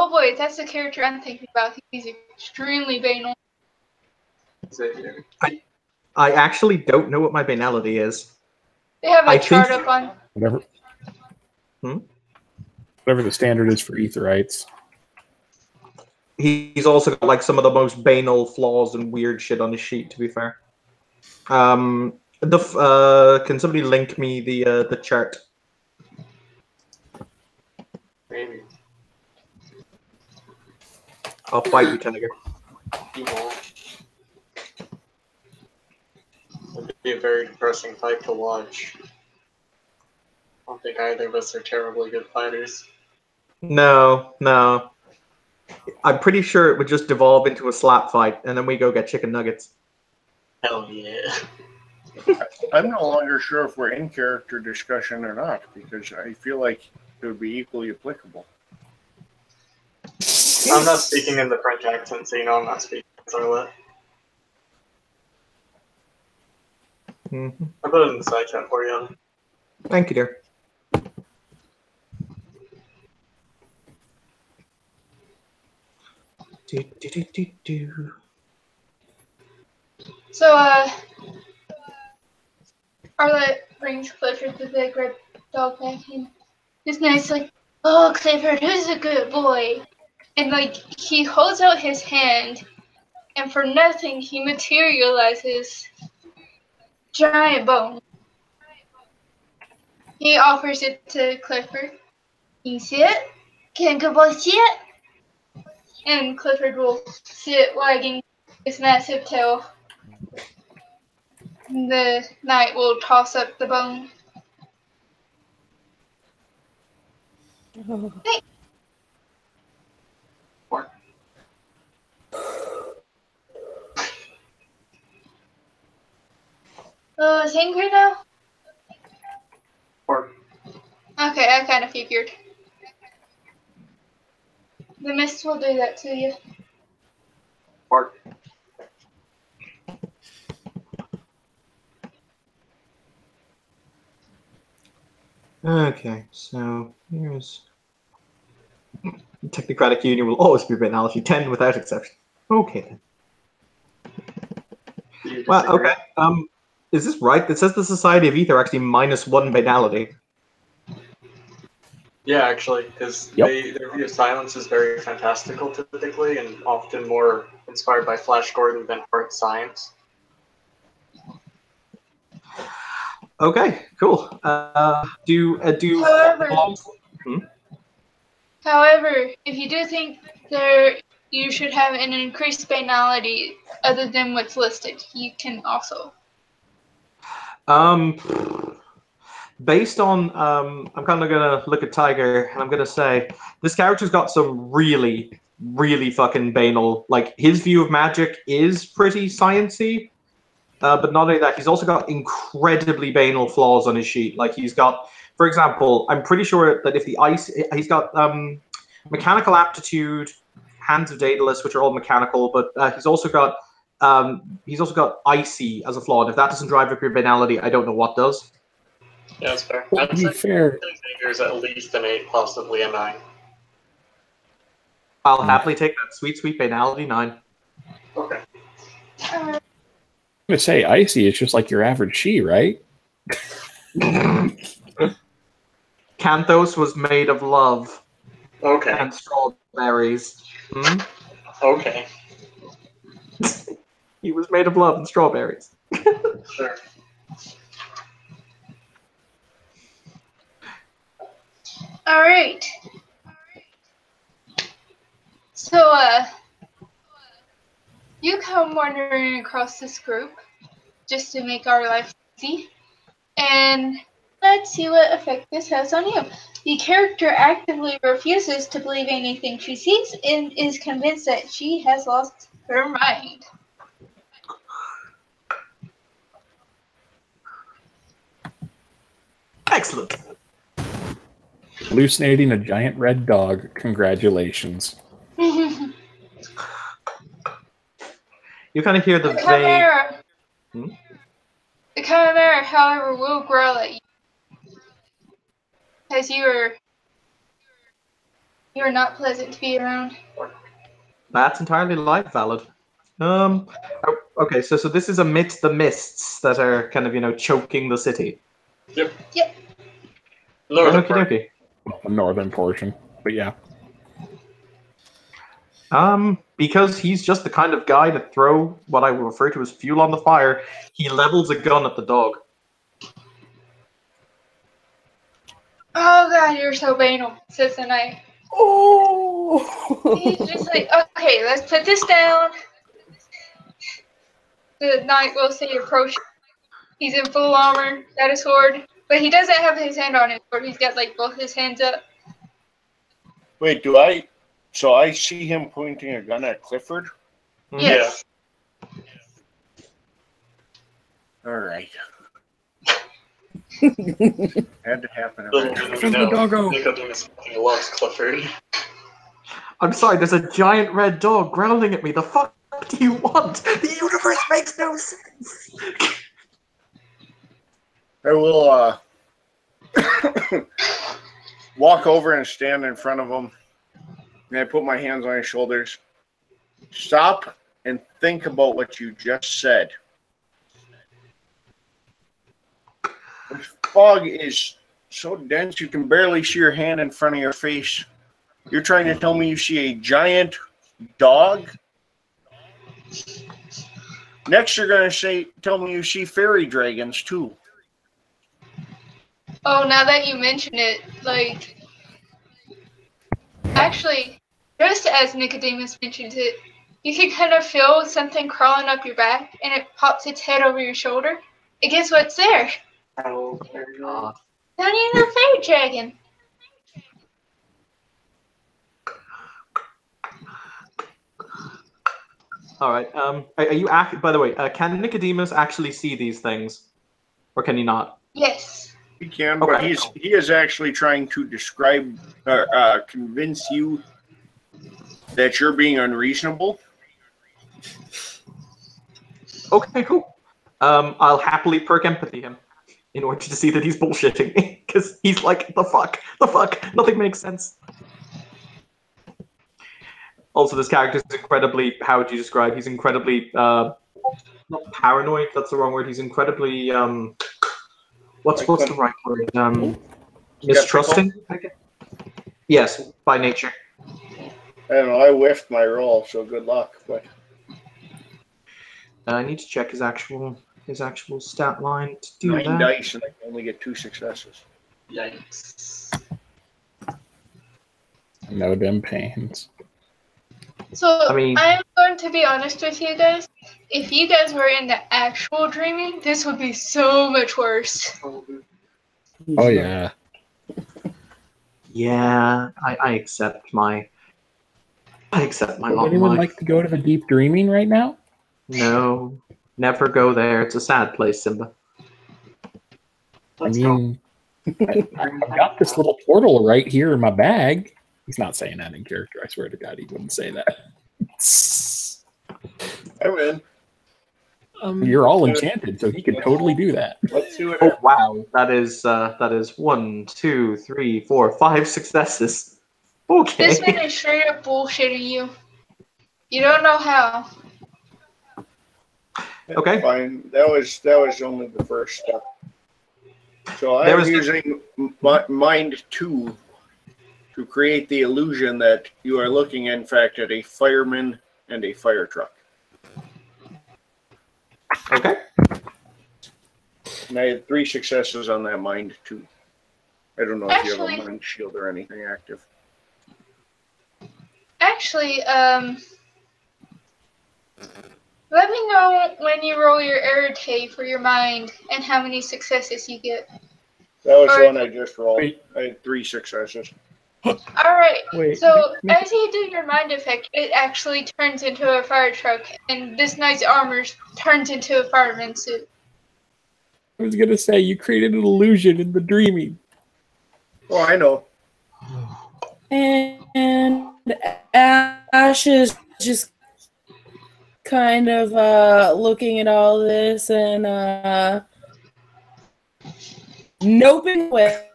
boy, that's the character I'm thinking about. He's extremely banal. I actually don't know what my banality is. They have a I chart think- up on. Whatever the standard is for Etherites. He's also got like some of the most banal flaws and weird shit on his sheet. To be fair, can somebody link me the chart? Maybe. I'll fight you, Tiger. You won't. It'd be a very depressing fight to watch. I don't think either of us are terribly good fighters. No. I'm pretty sure it would just devolve into a slap fight, and then we go get chicken nuggets. Hell yeah. I'm no longer sure if we're in character discussion or not, because I feel like it would be equally applicable. I'm not speaking in the French accent, so you know I'm not speaking as Arlette. I put it in the side chat for you. Thank you, dear. So, Arlette brings Clifford the big red dog back in. This nice, like, oh, Clifford, who's a good boy? And, like, he holds out his hand, and for nothing, he materializes giant bone. He offers it to Clifford. Can you see it? Can good boy see it? And Clifford will sit wagging his massive tail. The knight will toss up the bone. Hey. Oh, is he angry now? Or Okay, I kind of figured. The mist will do that to you. Mark. Okay, so here's Technocratic Union will always be banality 10 without exception. Okay then. Well, okay. Is this right? It says the Society of Ether actually -1 banality. Yeah, actually, because their view of silence is very fantastical typically, and often more inspired by Flash Gordon than hard science. Okay, cool. However, if you do think you should have an increased banality other than what's listed, you can also. based on I'm kind of gonna look at Tiger and I'm gonna say this character's got some really, really fucking banal. Like his view of magic is pretty sciency, but not only that, he's also got incredibly banal flaws on his sheet. Like he's got, for example, I'm pretty sure that if the ice, he's got mechanical aptitude, hands of Daedalus, which are all mechanical, but he's also got icy as a flaw. And if that doesn't drive up your banality, I don't know what does. Yeah, that's fair. Well, I'd to be say fair, Xavier's at least an 8, possibly a 9. I'll happily take that sweet, sweet banality 9. Okay. I'm gonna say icy is just like your average she, right? Canthos was made of love Okay. and strawberries. Hmm? Okay. He was made of love and strawberries. Sure. All right. So, you come wandering across this group just to make our life easy, and let's see what effect this has on you. The character actively refuses to believe anything she sees and is convinced that she has lost her mind. Excellent. Hallucinating a giant red dog. Congratulations. You kind of hear the The vague. chimera, Hmm? the chimera, however, will growl at you because you are not pleasant to be around. That's entirely life valid. Okay, so this is amidst the mists that are kind of choking the city. Yep. Yep. Northern Okie part. dokie. Well, the northern portion, but yeah. Because he's just the kind of guy to throw what I would refer to as fuel on the fire, he levels a gun at the dog. Oh god, you're so banal, says the knight. Oh! He's just like, okay, let's put this down. The knight will say approach. He's in full armor, got his sword, but he doesn't have his hand on his sword. He's got like both his hands up. Wait, do I? So I see him pointing a gun at Clifford? Yes. All right. Had to happen. Little did we From the know, doggo. Nicodemus fucking loves Clifford. I'm sorry, there's a giant red dog growling at me. The fuck do you want? The universe makes no sense. I will walk over and stand in front of him. And I put my hands on his shoulders. Stop and think about what you just said. The fog is so dense you can barely see your hand in front of your face. You're trying to tell me you see a giant dog? Next, you're going to tell me you see fairy dragons, too. Oh, now that you mention it, like, actually, just as Nicodemus mentioned it, you can kind of feel something crawling up your back, and it pops its head over your shoulder. And guess what's there? Oh, God. Not even a fairy dragon. All right. Are you by the way, can Nicodemus actually see these things, or can he not? Yes. He can, but Okay. he is actually trying to describe, convince you that you're being unreasonable. Okay, cool. I'll happily perk empathy him in order to see that he's bullshitting me, because he's like, the fuck, nothing makes sense. Also, this character is incredibly, how would you describe? He's incredibly, not paranoid, that's the wrong word. He's incredibly, what's the right word? Mistrusting? I guess. Yes, by nature. I don't know, I whiffed my roll, so good luck. But I need to check his actual stat line to do 9 that. dice and I can only get 2 successes. yikes. No damn pains. So, I mean- I'm going to be honest with you guys. If you guys were in the actual dreaming, this would be so much worse. Oh yeah. Yeah, I accept my Would lot in anyone life. like to go to the deep dreaming right now? No, never go there. It's a sad place, Simba. I mean, I've got this little portal right here in my bag. He's not saying that in character. I swear to God, he wouldn't say that. I'm in. You're all enchanted, so he could totally do that. Let's see what Oh happens. wow, that is 1, 2, 3, 4, 5 successes. This man Okay. is straight up bullshitting you. You don't know how. Okay. Fine. That was only the first step. So There I'm was- using Mind 2 to create the illusion that you are looking, in fact, at a fireman and a fire truck. Okay. And I had 3 successes on that Mind 2. I don't know if you have Actually- a Mind Shield or anything active. Actually, let me know when you roll your arete for your mind and how many successes you get. That was the Or- one I just rolled. Wait. I had 3 successes. Alright, Wait. so as you do your mind effect, it actually turns into a fire truck, and this knight's armor turns into a fireman's suit. I was gonna say you created an illusion in the dreaming. Oh, I know. And Ash is just kind of looking at all this and noping away.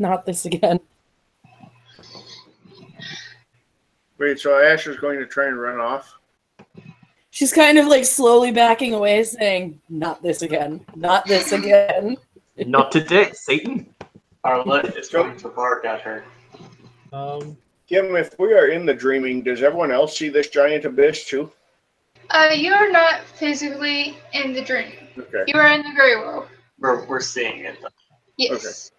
Not this again. Wait, so Ash is going to try and run off? She's kind of like slowly backing away, saying, "Not this again. Not this again." Not today, Satan. Arlette is going to bark at her. Kim, if we are in the dreaming, does everyone else see this giant abyss too? You are not physically in the dream. Okay. You are in the gray world. We're seeing it. Yes.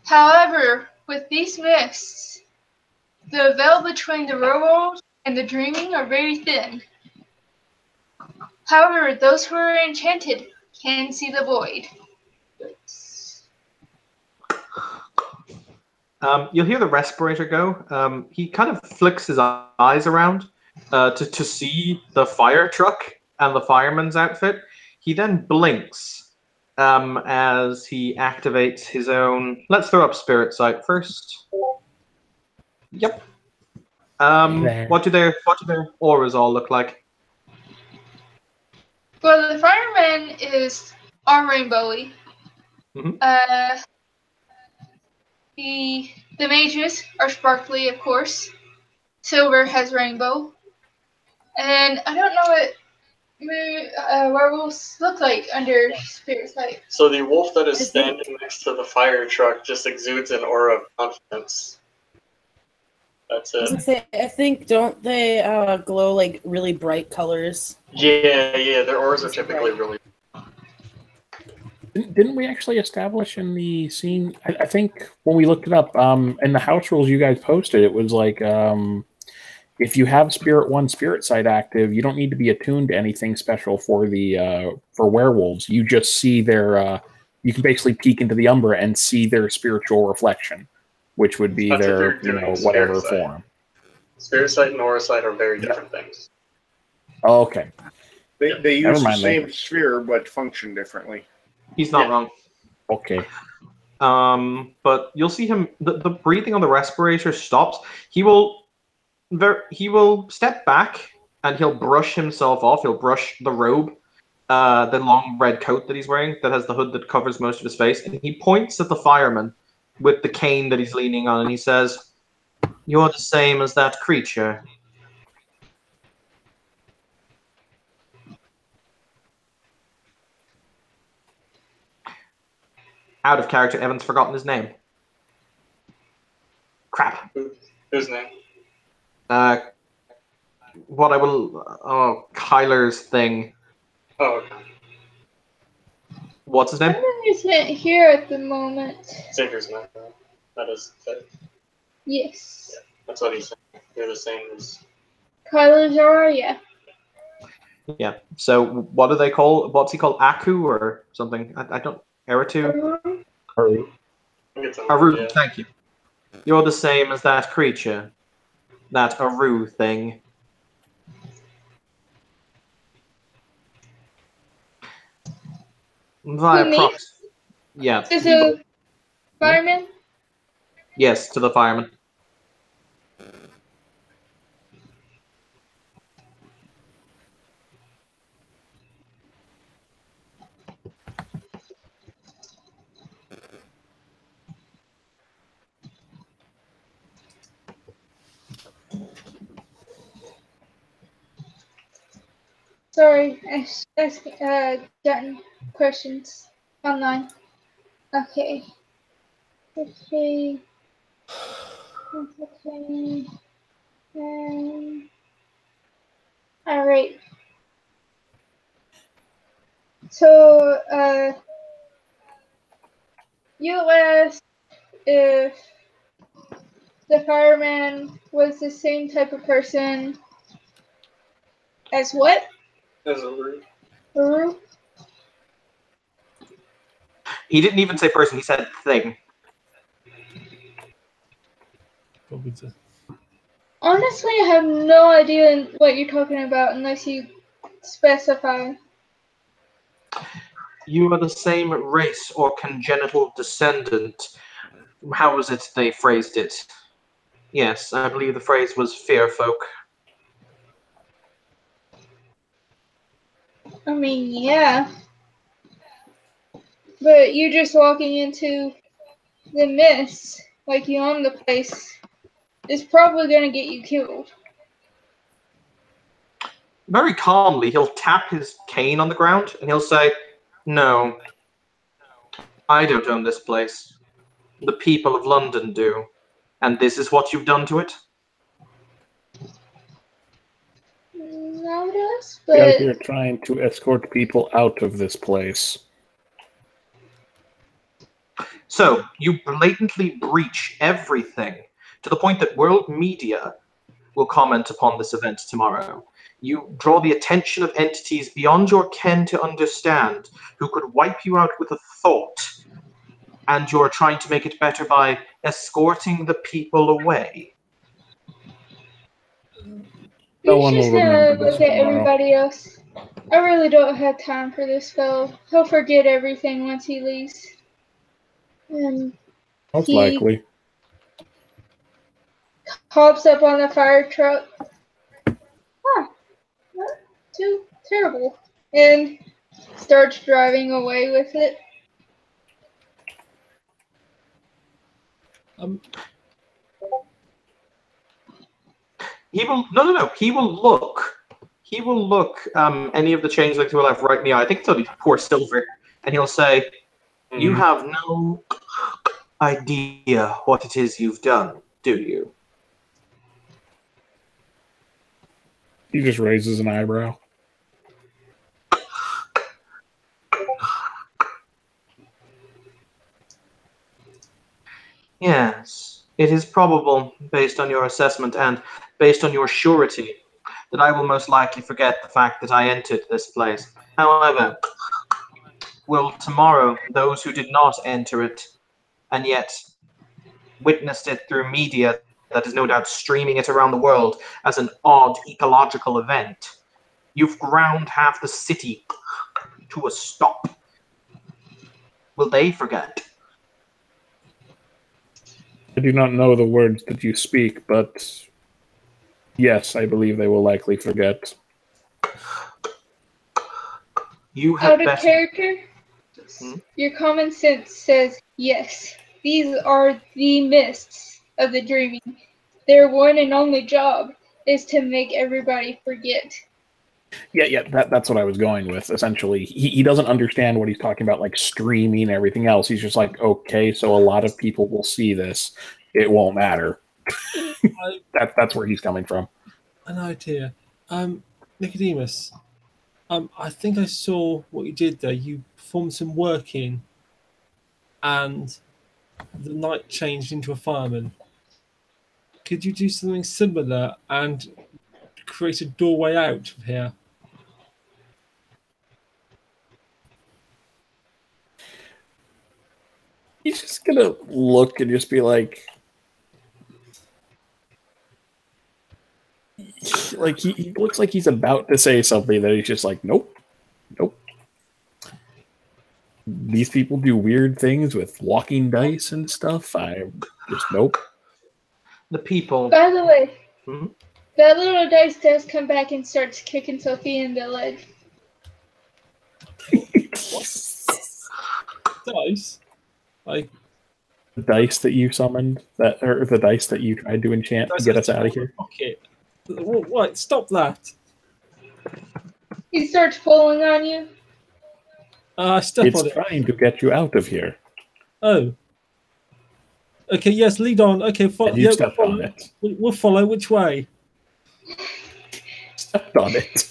However, with these mists, the veil between the real world and the dreaming are very thin. However, those who are enchanted can see the void. You'll hear the respirator go. He kind of flicks his eyes around to see the fire truck and the fireman's outfit. He then blinks as he activates his own. Let's throw up Spirit Sight first. Yep. What do their auras all look like? Well, the fireman are rainbowy. Mhm. The mages are sparkly, of course. Silver has rainbow. And I don't know what werewolves look like under Spirit Sight. So the wolf that is I think- standing next to the fire truck just exudes an aura of confidence. That's I was it. gonna say, I think don't they glow like really bright colors? Yeah, their auras are typically really. Didn't we actually establish in the scene? I think when we looked it up, in the house rules you guys posted, it was like if you have Spirit 1 Spirit Sight active, you don't need to be attuned to anything special for the for werewolves. You just see their. You can basically peek into the Umbra and see their spiritual reflection, which would be That's what their they're doing, whatever Spirit Sight. form. Spirit sight and aura sight are very different things. Oh, okay. They Never use the mind, same sphere but function differently. He's not Yeah. wrong. Okay. But you'll see him. The breathing on the respirator stops. He will step back and he'll brush himself off. He'll brush the robe, the long red coat that he's wearing that has the hood that covers most of his face, and he points at the fireman with the cane that he's leaning on, and he says, "You're the same as that creature." Out of character, Evan's forgotten his name. Crap. Whose name? What I will. Oh, Kyler's thing. Oh, okay. What's his name? Someone isn't here at the moment. Xavier's name. That is. Yes. That's what he's saying. You're the same as. Kyler Zarya. Yeah. So what do they call? What's he called? Aku or something? I don't. Eritu. Haru. I think it's Aru. yeah. Thank you. You're the same as that creature, that Aru thing. Via Who, me? proxy. Yeah. Is a fireman? Yes, to the fireman. Sorry, gotten questions online. Okay. Okay. Okay. All right. So, you asked if the fireman was the same type of person as what? As a root. Uru? He didn't even say person. He said thing. Probably just- Honestly, I have no idea what you're talking about unless you specify. You are the same race or congenital descendant. How was it they phrased it? Yes, I believe the phrase was fair folk. I mean, yeah. But you're just walking into the mist like you own the place. It's probably gonna get you killed. Very calmly, he'll tap his cane on the ground and he'll say, "No, I don't own this place. The people of London do. And this is what you've done to it?" Not us, We are but here trying to escort people out of this place. So, you blatantly breach everything to the point that world media will comment upon this event tomorrow. You draw the attention of entities beyond your ken to understand who could wipe you out with a thought, and you're trying to make it better by escorting the people away. No we one just will remember gonna this look at tomorrow. everybody else. I really don't have time for this fellow. He'll forget everything once he leaves. And Most he likely. hops up on the fire truck. Huh, not too terrible. And starts driving away with it. He will no. He will look. He will look any of the changelings who are left right in the eye. I think it's only poor Silver, and he'll say, "You Mhm. have no idea what it is you've done, do you?" He just raises an eyebrow. Yes, it is probable, based on your assessment and based on your surety, that I will most likely forget the fact that I entered this place. However, will tomorrow those who did not enter it and yet witnessed it through media that is no doubt streaming it around the world as an odd ecological event, you've ground half the city to a stop. Will they forget? I do not know the words that you speak, but yes, I believe they will likely forget. You Out had of better. character, Hmm? your common sense says yes. These are the mists of the dreaming. Their one and only job is to make everybody forget. Yeah, that's what I was going with. Essentially, he doesn't understand what he's talking about, like streaming and everything else. He's just like, okay, so a lot of people will see this. It won't matter. That's where he's coming from. An idea. Nicodemus, I think I saw what you did there. You performed some work in, and the knight changed into a fireman. Could you do something similar and create a doorway out of here? He's just gonna look and just be like he looks like he's about to say something that he's just like, nope, nope. These people do weird things with walking dice and stuff. I just nope. The people. By the way, Hmm? that little dice does come back and starts kicking Sophie in the leg. Dice. Like The dice that you summoned, or the dice that you tried to enchant to get us out of here. Okay. What? Stop that. He starts pulling on you. Step It's on it. trying to get you out of here. Oh. Okay, yes, lead on. Okay, And you stepped on it. We'll follow. Which way? Stepped on it.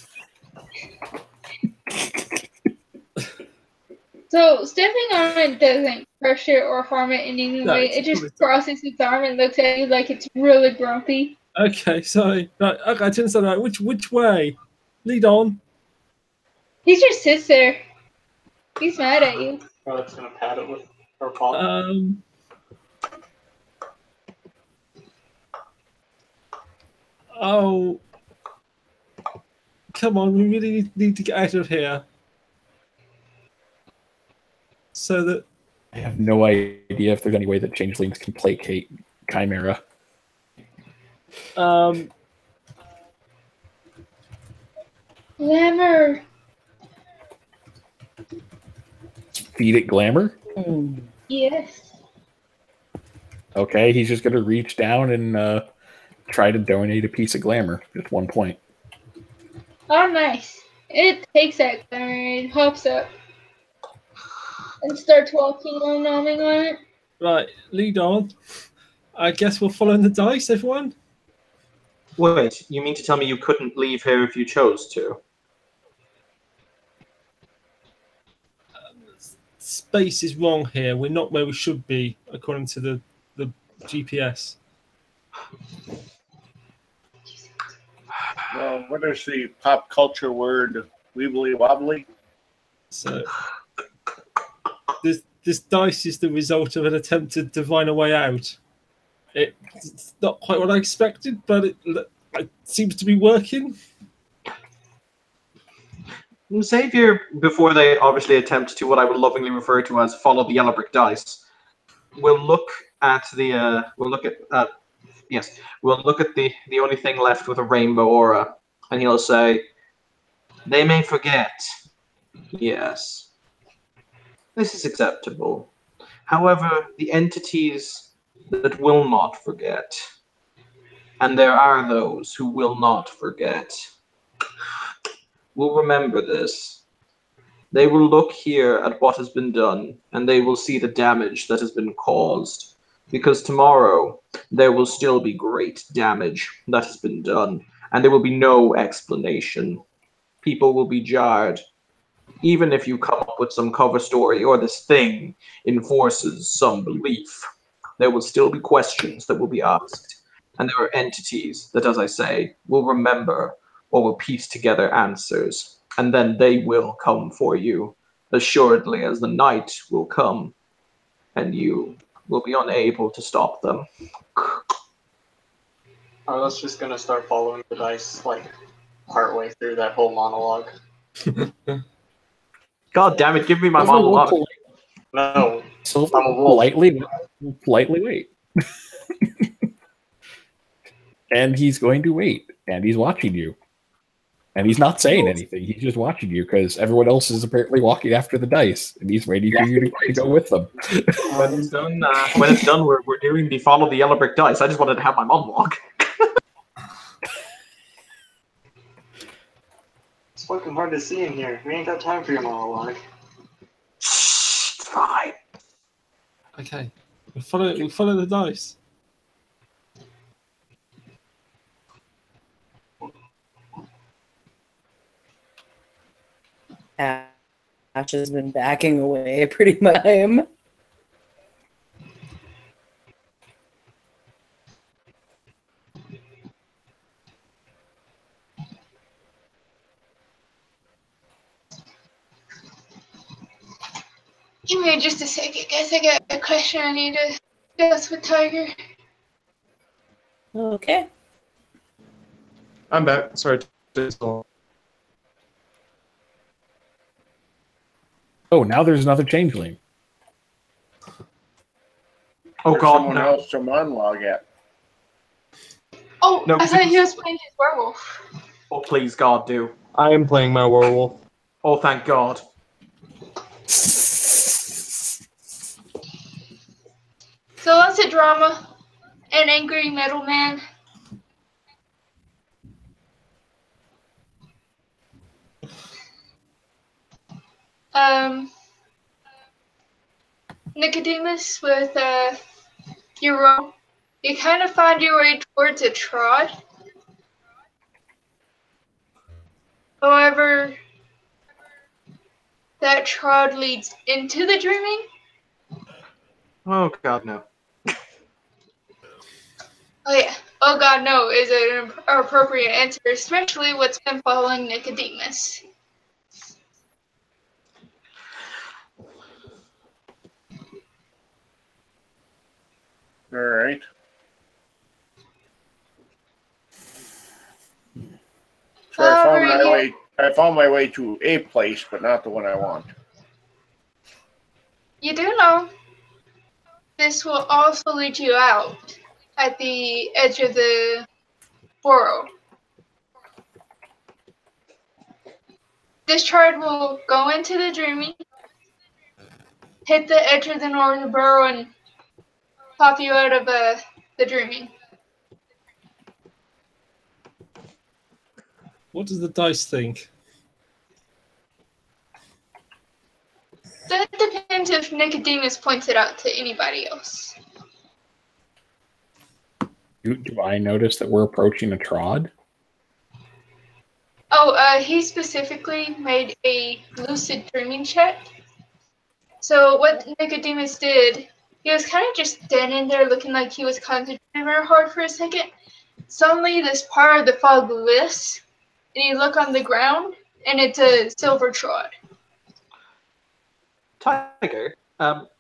So stepping on it doesn't crush it or harm it in any No, way. it's It just probably- crosses its arm and looks at you like it's really grumpy. Okay, sorry. Right, okay, I didn't say that. Which way? Lead on. He just sits there. He's mad at you. Alex gonna pat it with her paw. Oh. Come on, we really need to get out of here. So that I have no idea if there's any way that changelings can placate Chimera. Glamour. Feed it glamour? Yes. Okay, he's just going to reach down and try to donate a piece of glamour. Just 1 point. Oh, nice. It takes that glamour and hops up and starts walking on, nomming on it. right, lead on. I guess we're following the dice, everyone. Wait, you mean to tell me you couldn't leave here if you chose to? Space is wrong here. We're not where we should be, according to the GPS. Well, what is the pop culture word? Weebly wobbly? So this dice is the result of an attempt to divine a way out. It's not quite what I expected, but it seems to be working. Xavier, before they obviously attempt to what I would lovingly refer to as follow the yellow brick dice, we'll look at the we'll look at the only thing left with a rainbow aura, and he'll say, "They may forget. Yes, this is acceptable. However, the entities that will not forget, and there are those who will not forget, will remember this. They will look here at what has been done, and they will see the damage that has been caused. Because tomorrow, there will still be great damage that has been done, and there will be no explanation. People will be jarred. Even if you come up with some cover story or this thing enforces some belief, there will still be questions that will be asked. And there are entities that, as I say, will remember or will piece together answers, and then they will come for you, assuredly as the night will come, and you will be unable to stop them." Let's just gonna start following the dice like partway through that whole monologue. God damn it, give me my monologue. No, Silver I'm a wolf. politely wait. And he's going to wait, and he's watching you. And he's not saying anything. He's just watching you because everyone else is apparently walking after the dice, and he's waiting for you to go with them. When it's done, we're doing the follow the yellow brick dice. I just wanted to have my monologue. It's fucking hard to see in here. We ain't got time for your monologue. Shh, it's fine. Okay, we follow the dice. Ash has been backing away pretty much. Give me just a second, guys. I got a question I need to discuss with Tiger. Okay. I'm back. Sorry. To Oh, now there's another changeling. Oh There's god, someone no. else to monologue at. Oh, No, I thought he was playing his werewolf. Oh please, God, do. I am playing my werewolf. Oh, thank God. So lots of drama. An angry metal man. Nicodemus with your role. You kind of find your way towards a trod. However, that trod leads into the dreaming. Oh God, no. Oh yeah. Oh God, no is an appropriate answer, especially what's been following Nicodemus. All right. So I found my way to a place, but not the one I want. You do know this will also lead you out at the edge of the burrow. This trod will go into the dreaming, hit the edge of the northern burrow, and pop you out of the dreaming. What does the dice think? That depends if Nicodemus points it out to anybody else. Do I notice that we're approaching a trod? Oh, he specifically made a lucid dreaming check. So what Nicodemus did, he was kind of just standing there looking like he was concentrating very hard for a second. Suddenly this part of the fog lifts, and you look on the ground, and it's a silver trod. Tiger,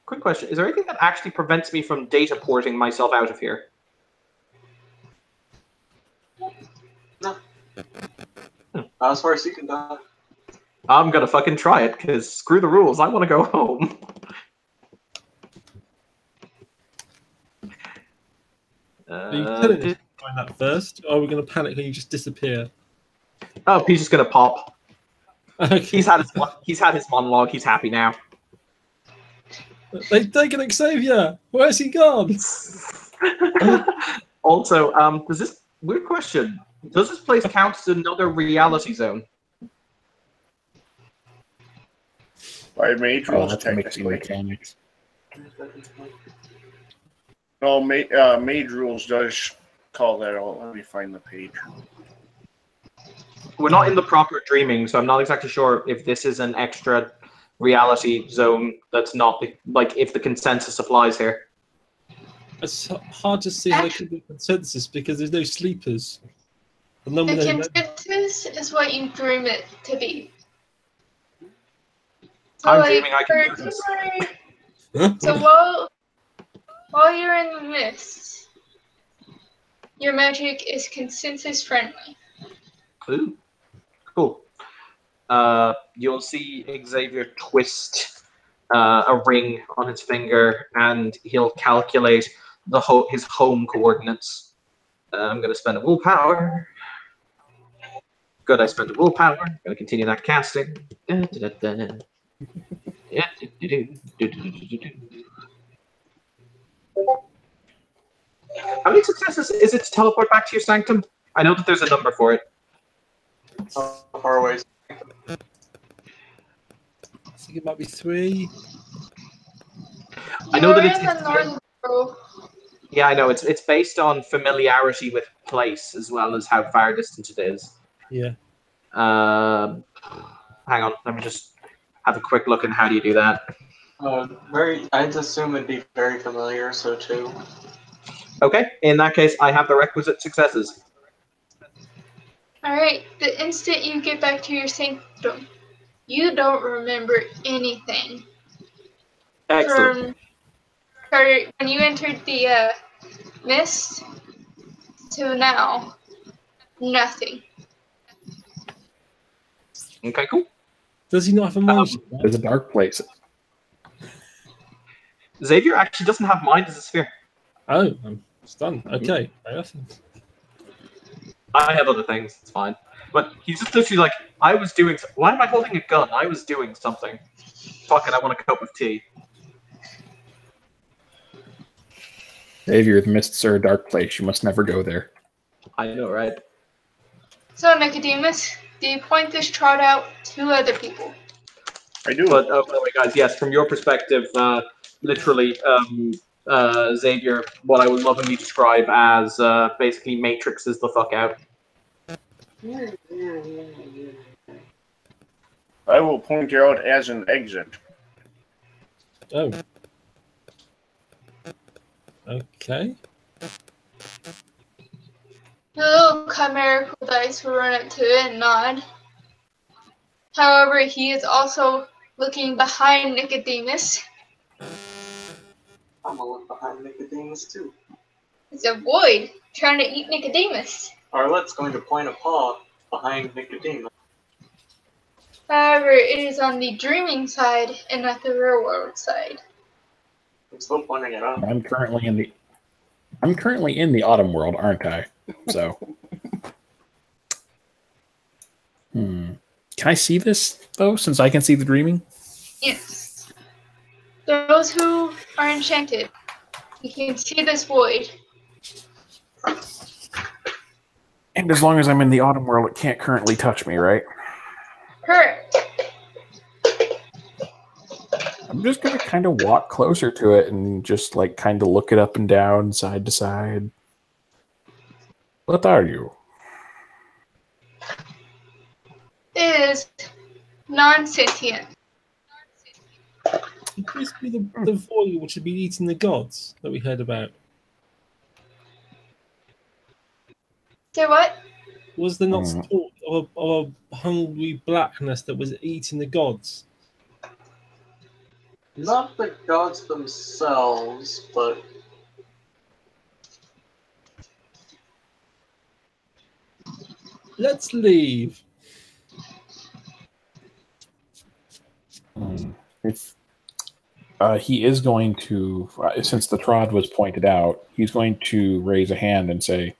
quick question. Is there anything that actually prevents me from data porting myself out of here? No. As far as you can die. I'm gonna fucking try it, because screw the rules. I want to go home. You couldn't find that first, or are we going to panic and you just disappear? Oh, he's just gonna pop. Okay. He's had his monologue. He's happy now. They've taken Xavier. Where's he gone? Also, does this weird question? Does this place count as another reality zone? By mage Oh, rules, that's mixing technically. mechanics. No, mage rules does call that out. Let me find the page. We're not in the proper dreaming, so I'm not exactly sure if this is an extra reality zone that's not like if the consensus applies here. It's hard to see how there could be consensus because there's no sleepers. And then The when consensus is what you dream it to be. So I'm dreaming I can do this. So while you're in the mist, your magic is consensus friendly. Ooh, cool. You'll see Xavier twist a ring on his finger, and he'll calculate his home coordinates. I'm going to spend a willpower. Good, I spent a willpower. I'm going to continue that casting. How many successes is it to teleport back to your sanctum? I know that there's a number for it. How far away is I think it might be 3. I know that You're in the northern burrow. Yeah, I know. It's based on familiarity with place as well as how far distant it is. Yeah. Hang on, let me just have a quick look. And how do you do that? I'd assume it'd be very familiar, so 2. Okay, in that case, I have the requisite successes. Alright, the instant you get back to your sanctum, you don't remember anything. Excellent. when you entered the mist to now, nothing. Okay, cool. Does he not have a mind? There's a dark place. Xavier actually doesn't have mind as a sphere. Oh, I'm stunned. Okay, fair enough. I have other things. It's fine. But he's just literally like, I was doing. Why am I holding a gun? I was doing something. Fuck it, I want a cup of tea. Xavier, the mists are a dark place. You must never go there. I know, right? So, Nicodemus, do you point this trot out to other people? I do. But, by the way, guys, yes, from your perspective, literally, Xavier, what I would lovingly describe as basically matrixes the fuck out. I will point you out as an exit. Oh. Okay. The little chimerical dice will run up to it and nod. However, he is also looking behind Nicodemus. I'm gonna look behind Nicodemus too. It's a void trying to eat Nicodemus. Arlette's going to point a paw behind Nicodemus. However, it is on the dreaming side and not the real world side. I'm still pointing it out. I'm currently in the autumn world, aren't I? So, Can I see this though? Since I can see the dreaming. Yes. Those who are enchanted, you can see this void. And as long as I'm in the autumn world, it can't currently touch me, right? Correct. I'm just gonna kind of walk closer to it and just like kind of look it up and down, side to side. What are you? It is non-sentient. It used to be the void which had been eating the gods that we heard about. Say what? Was there not talk of a hungry blackness that was eating the gods? Not the gods themselves, but Let's leave. If he is going to, since the trod was pointed out, he's going to raise a hand and say,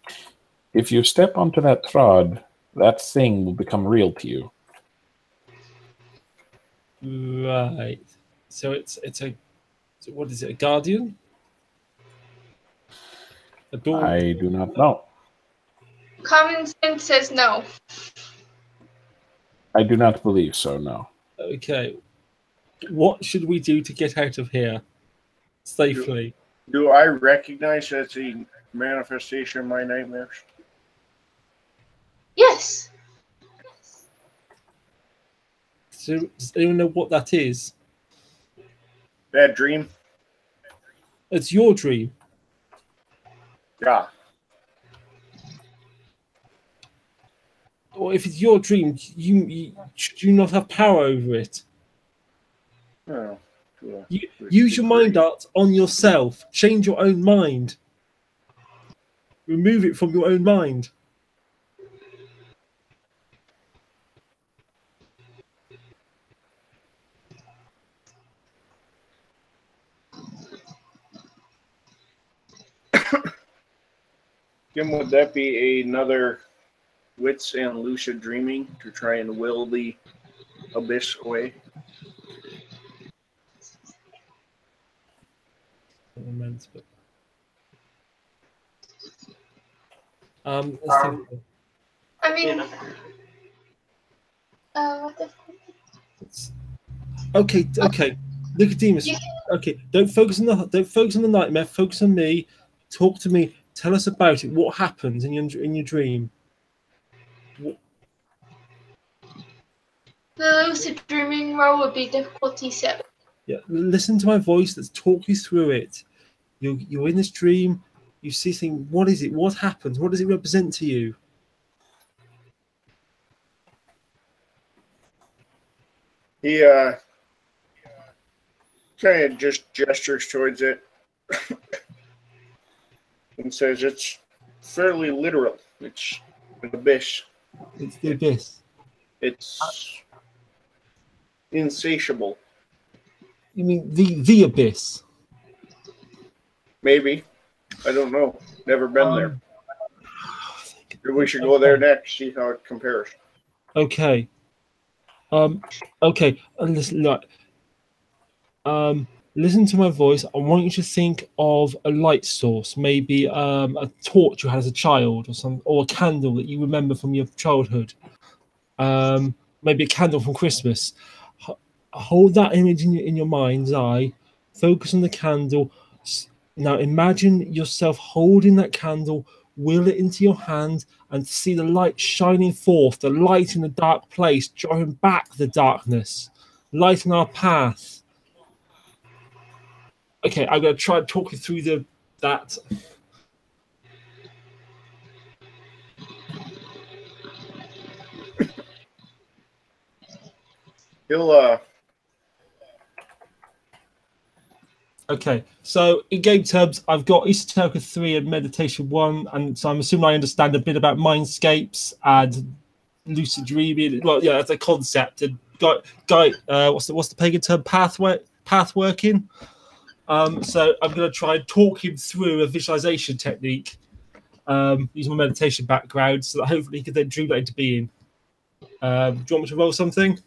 "If you step onto that trod, that thing will become real to you." Right. So it's a what is it? A guardian? A door? I do not know. Common sense says no. I do not believe so. No. Okay. What should we do to get out of here safely? Do I recognize that's a manifestation of my nightmares? Yes. So, does anyone know what that is? Bad dream? It's your dream. Yeah. Or if it's your dream, should you not have power over it? Oh, Use your mind art on yourself. Change your own mind. Remove it from your own mind. Kim, would that be another wits and lucid dreaming to try and will the abyss away? Let's think. I mean, what the Okay. Nicodemus. Okay, don't focus on the nightmare. Focus on me. Talk to me. Tell us about it. What happens in your dream? The lucid dreaming roll would be difficulty 7. Yeah, listen to my voice. Let's talk you through it. You're in this dream. You see things. What is it? What happens? What does it represent to you? kind of just gestures towards it and says it's fairly literal. It's an abyss. It's the abyss. It's insatiable. You mean the abyss? Maybe. I don't know. Never been there. Maybe we should go there next, see how it compares. Okay. Okay. Listen, look. Listen to my voice. I want you to think of a light source, maybe a torch you had as a child, or a candle that you remember from your childhood. Maybe a candle from Christmas. Hold that image in your mind's eye. Focus on the candle. Now imagine yourself holding that candle. Will it into your hand and see the light shining forth, the light in the dark place, driving back the darkness, lighting our path. Okay, I'm going to try and talk you through that. He'll Okay, so in game terms, I've got Esoterica 3 and Meditation 1, and so I'm assuming I understand a bit about mindscapes and lucid dreaming. Well, yeah, that's a concept. And what's the pagan term? Path working. So I'm going to try and talk him through a visualization technique using my meditation background, so that hopefully he can then dream that into being. Do you want me to roll something?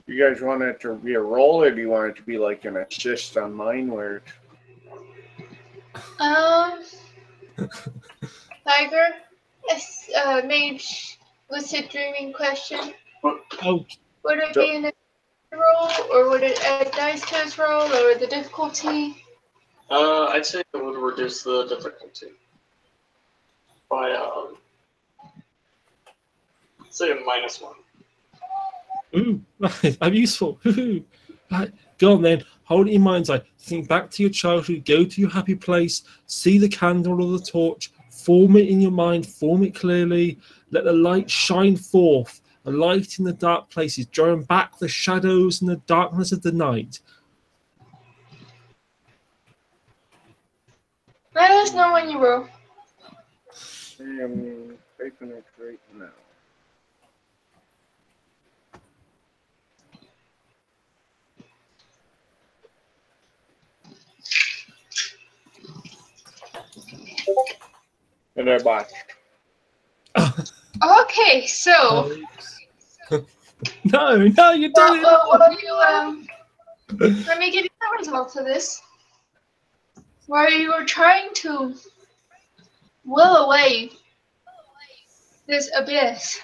You guys want it to be a roll, or do you want it to be like an assist on mine, where? Tiger, mage lucid dreaming question. Oh, Would it be an roll, or would it add dice to his roll, or the difficulty? I'd say it would reduce the difficulty by say a -1. ooh, right, I'm useful. Right, go on then. Hold it in mind's eye. Think back to your childhood. Go to your happy place. See the candle or the torch. Form it in your mind. Form it clearly. Let the light shine forth. A light in the dark places, drawing back the shadows and the darkness of the night. Let us know when you roll. I'm typing it right now. And I botched. Okay, so. No, you don't. Let me give you the result of this. Where you were trying to will away this abyss,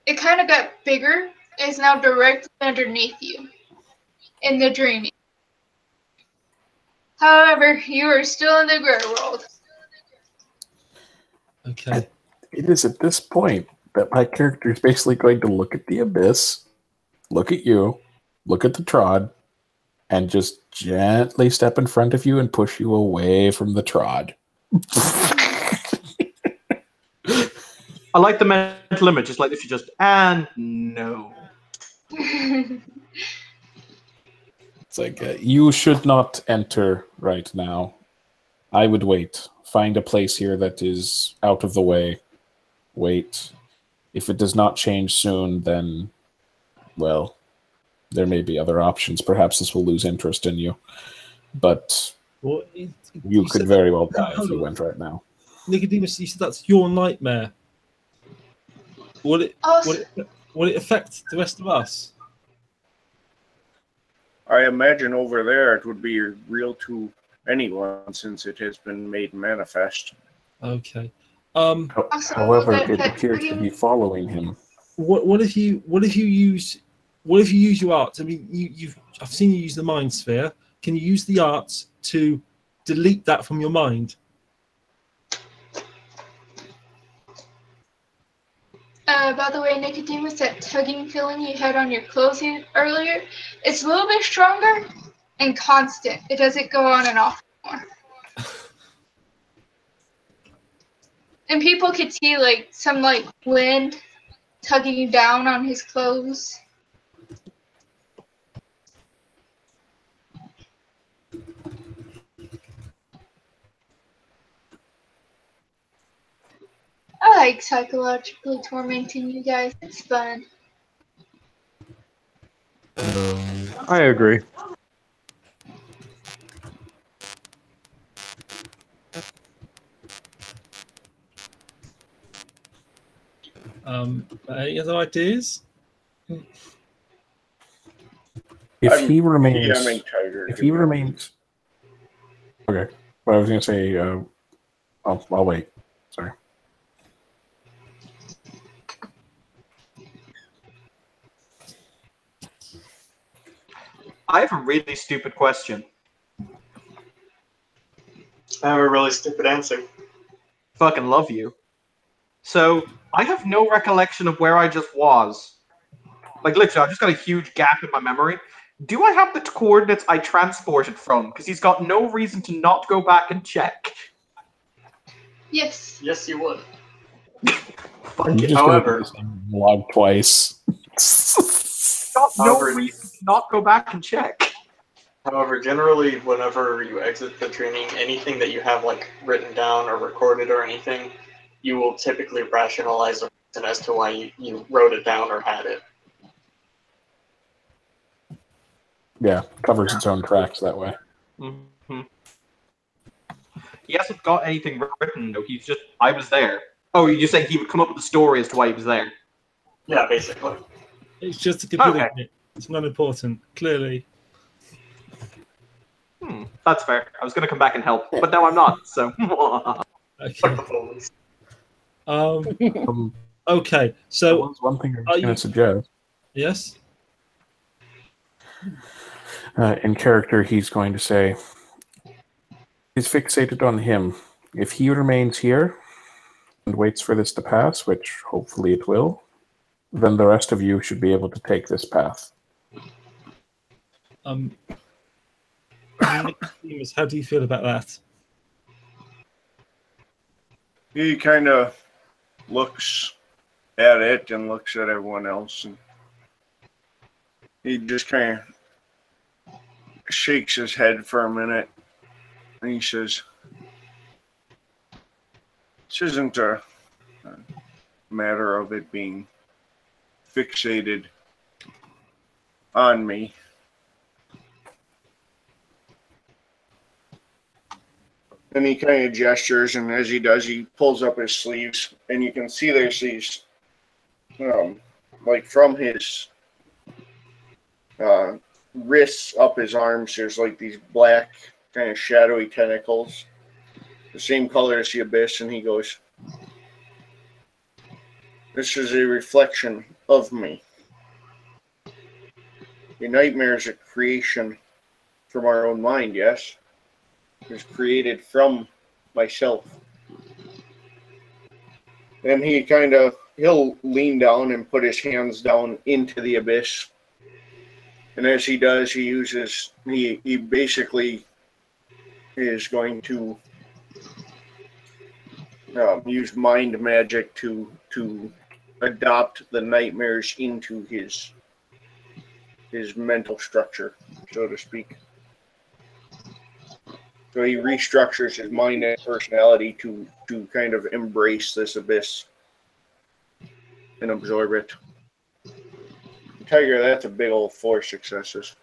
it kind of got bigger. It's now directly underneath you in the dreaming. However, you are still in the gray world. Okay. It is at this point that my character is basically going to look at the abyss, look at you, look at the trod, and just gently step in front of you and push you away from the trod. I like the mental image. It's like if you just, and no. It's like, you should not enter right now. I would wait. Find a place here that is out of the way. Wait. If it does not change soon, then, well, there may be other options. Perhaps this will lose interest in you. But Well, you could very well die if you went right now. Nicodemus, you said that's your nightmare. Will it affect the rest of us? I imagine over there it would be real to anyone, since it has been made manifest. Okay. However, it appears to be following him. What if you use your arts? I mean, I've seen you use the mind sphere. Can you use the arts to delete that from your mind? By the way, Nicodemus, that tugging feeling you had on your clothes earlier, it's a little bit stronger and constant. It doesn't go on and off anymore. And people could see like some like wind tugging down on his clothes. I like psychologically tormenting you guys. It's fun. I agree. Any other ideas? If he remains, DMing Tiger. if he remains, okay. What I was gonna say, I'll wait. Sorry. I have a really stupid question. I have a really stupid answer. Fucking love you. So, I have no recollection of where I just was. Like, literally, I've just got a huge gap in my memory. Do I have the coordinates I transported from? Because he's got no reason to not go back and check. Yes. Yes, you would. Fuck I'm it. just However- gonna log twice. Got no However- reason to not go back and check. However, generally, whenever you exit the training, anything that you have like written down or recorded or anything, you will typically rationalize the reason as to why you wrote it down or had it. Yeah, covers its own tracks that way. Mm-hmm. He hasn't got anything written, though. He's just, I was there. Oh, you're saying he would come up with a story as to why he was there? Yeah, basically. It's just a computer. Okay. It's not important, clearly. That's fair. I was going to come back and help, but now I'm not, so... Okay. Fuck the police. Okay. So, One thing I are was going you- to suggest. yes. In character, he's going to say, he's fixated on him. If he remains here and waits for this to pass, which hopefully it will, then the rest of you should be able to take this path. Nicodemus, how do you feel about that? He kind of looks at it and looks at everyone else, and he just kind of shakes his head for a minute, and he says, "This isn't a matter of it being fixated on me. And he kind of gestures, and as he does, he pulls up his sleeves, and you can see there's these, like from his wrists up his arms, there's like these black, kind of shadowy tentacles, the same color as the abyss, and he goes, "This is a reflection of me. A nightmare is a creation from our own mind, yes? It was created from myself." And he'll lean down and put his hands down into the abyss. And as he does, he basically is going to use mind magic to adopt the nightmares into his mental structure, so to speak. So he restructures his mind and personality to kind of embrace this abyss and absorb it. Tiger, that's a big old 4 successes.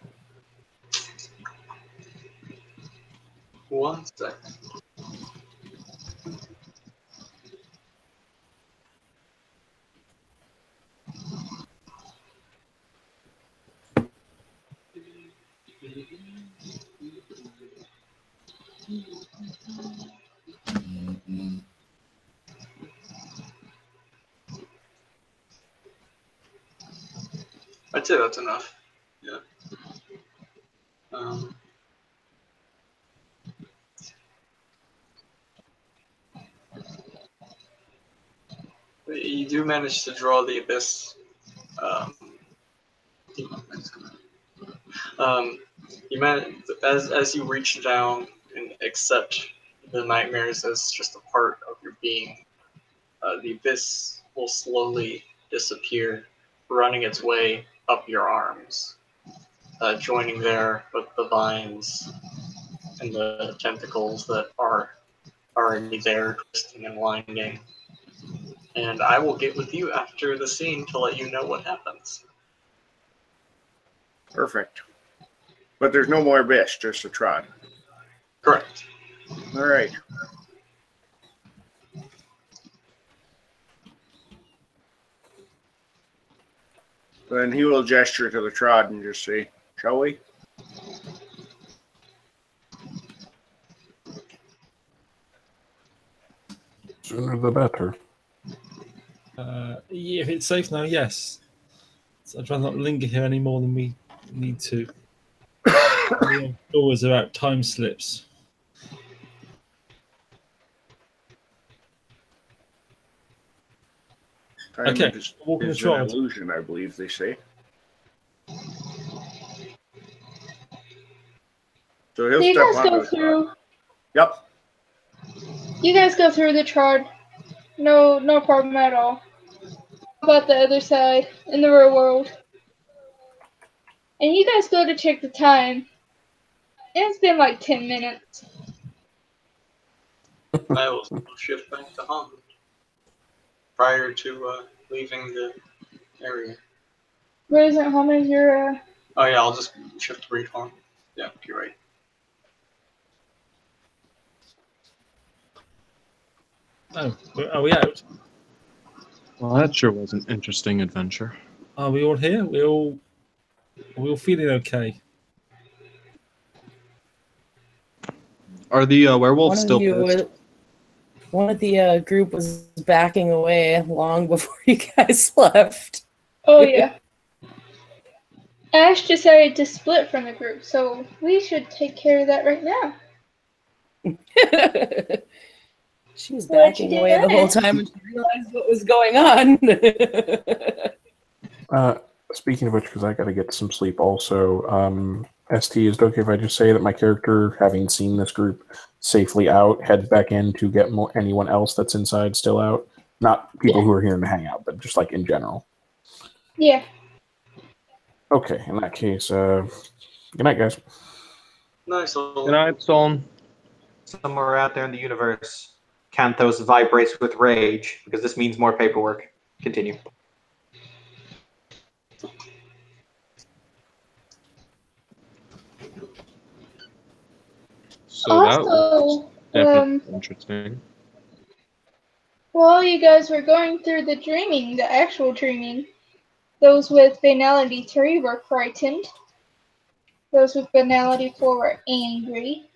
1 second. I'd say that's enough. Yeah. But you do manage to draw the abyss. You manage as you reach down and accept the nightmares as just a part of your being. The abyss will slowly disappear, running its way up your arms, joining there with the vines and the tentacles that are already there, twisting and winding. And I will get with you after the scene to let you know what happens. Perfect. But there's no more Bish, just a Trod. Correct. All right. Then he will gesture to the Trod and just say, "Shall we?" Sooner the better. Yeah, if it's safe now, yes. So I'd rather not linger here any more than we need to. The doors are out time slips. Time Okay, is walking the an Trod. illusion, I believe they say. So he'll You step guys on go the Trod. through. Yep. You guys go through the Trod. No problem at all. How about the other side in the real world? And you guys go to check the time. And it's been like 10 minutes. I will shift back to Holland prior to leaving the area. Where is it, Holland? You're Oh yeah, I'll just shift to read Holland. Yeah, you're right. Oh, are we out? Well, that sure was an interesting adventure. Are we all here? Are we all feeling okay? Are the werewolves One of still you, pissed? one of the group was backing away long before you guys left. Oh yeah. Ash decided to split from the group, so we should take care of that right now. She was Why'd you backing do away the whole that? time when she realized what was going on. Speaking of which, because I got to get some sleep also, ST, is it okay if I just say that my character, having seen this group safely out, heads back in to get anyone else that's inside still out? Not people who are here to hang out, but just like in general. Yeah. Okay, in that case, good night, guys. Nice. Good night, Stone. Somewhere out there in the universe, Canthos vibrates with rage because this means more paperwork. Continue. So that was Also, definitely interesting. while you guys were going through the dreaming, the actual dreaming, those with banality 3 were frightened. Those with banality 4 were angry.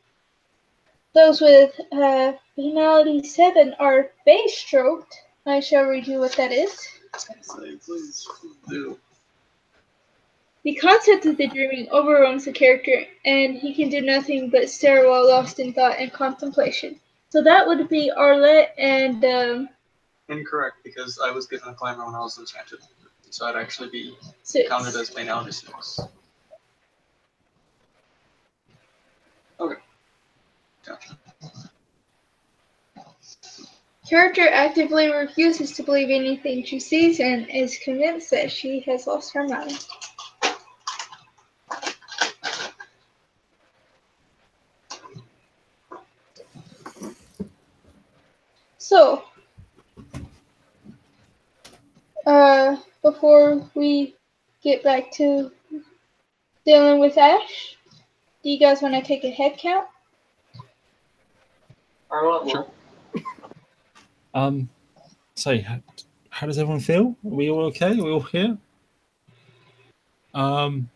Those with banality 7 are base stroked. I shall read you what that is. Please do. The concept of the dreaming overwhelms the character, and he can do nothing but stare while lost in thought and contemplation. So that would be Arlette and Incorrect, because I was given a climber when I was enchanted. So I'd actually be 6. counted as banality 6. Okay. Gotcha. Character actively refuses to believe anything she sees and is convinced that she has lost her mind. So, before we get back to dealing with Ash, do you guys want to take a head count? Sure. So how does everyone feel? Are we all okay? Are we all here? And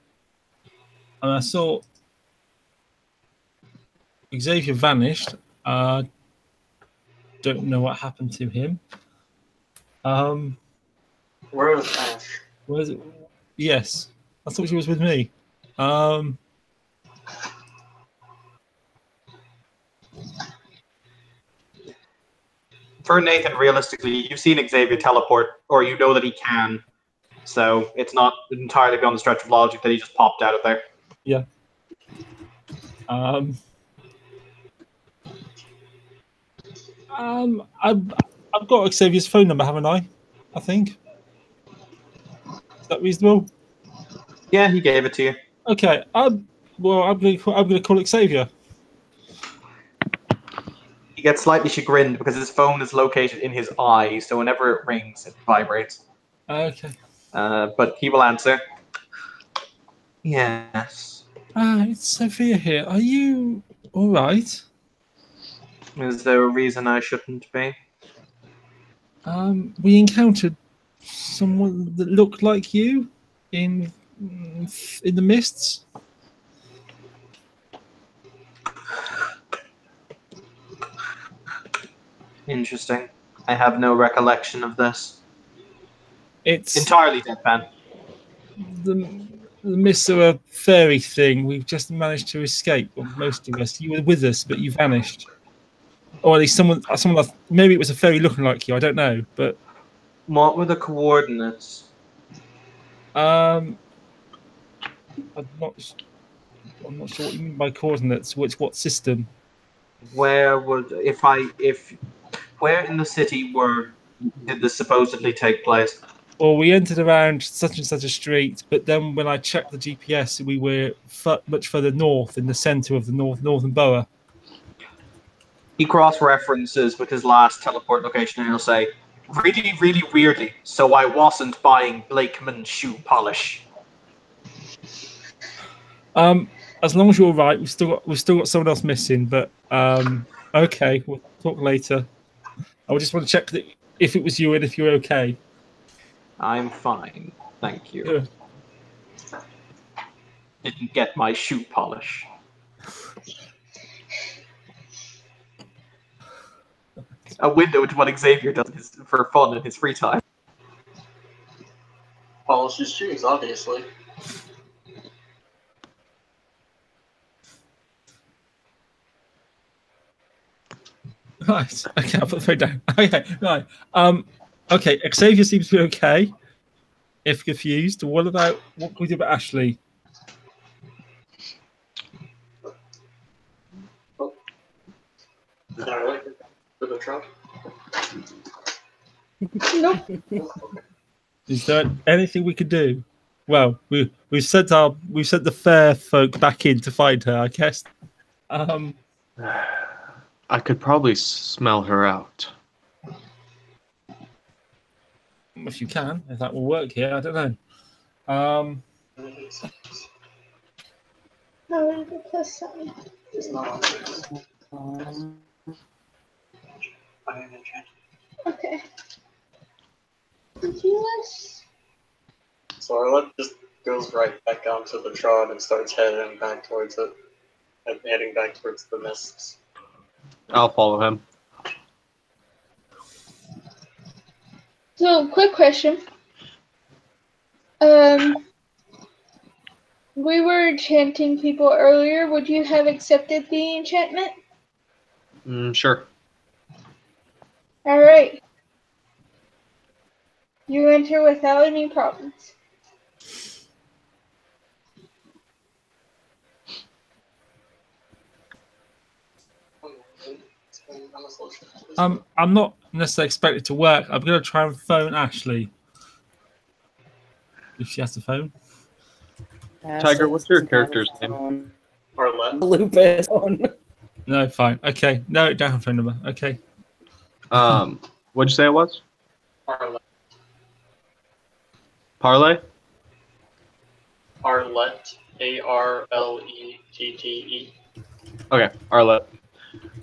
I saw Xavier vanished. Don't know what happened to him. Where was Ash? Where's it? Yes, I thought she was with me. For Nathan, realistically, you've seen Xavier teleport, or you know that he can. So it's not entirely beyond the stretch of logic that he just popped out of there. Yeah. I've got Xavier's phone number, haven't I? I think. that reasonable? Yeah, he gave it to you. Okay. I'm going to call Xavier. He gets slightly chagrined because his phone is located in his eye, so whenever it rings, it vibrates. Okay. But he will answer. Yes. It's Sophia here. Are you all right? Is there a reason I shouldn't be? We encountered someone that looked like you in the mists. Interesting. I have no recollection of this. It's Entirely deadpan. the mists are a fairy thing. We've just managed to escape. Well, most of us. You were with us, but you vanished. Or at least someone. Maybe it was a fairy looking like you. I don't know, but What were the coordinates? I'm not sure what you mean by coordinates. What system? Where in the city did this supposedly take place? Well, we entered around such and such a street, but then when I checked the GPS, we were much further north, in the centre of the northern borough. He cross-references with his last teleport location, and he'll say, "Really, really weirdly, so I wasn't buying Blakeman shoe polish." As long as you're all right, we've still got someone else missing, but okay, we'll talk later. I just want to check that if it was you and if you're okay. I'm fine, thank you. Good. Didn't get my shoe polish. A window into what Xavier does for fun in his free time. Polish his shoes, obviously. Right. Okay, I'll put the phone down. Okay, right. Okay, Xavier seems to be okay. If confused, what can we do about Ashley? Is that right? For the truck? Nope. Is there anything we could do? Well, we've sent the fair folk back in to find her, I guess. I could probably smell her out. If you can, if that will work here, I don't know. No, plus something. It's not on this. Okay. Yes. So Arlette just goes right back onto the trot and starts heading back towards it. And heading back towards the mists. I'll follow him. So, quick question. We were enchanting people earlier. Would you have accepted the enchantment? Sure. Alright. You enter without any problems. I'm not necessarily expecting it to work. I'm going to try and phone Ashley. If she has the phone. Tiger, what's your character's name? Arlette. Lupus. No, fine. Okay. No, it down phone number. Okay. What'd you say it was? Arlette. Parlay? Arlette. Arlette. Okay, Arlette.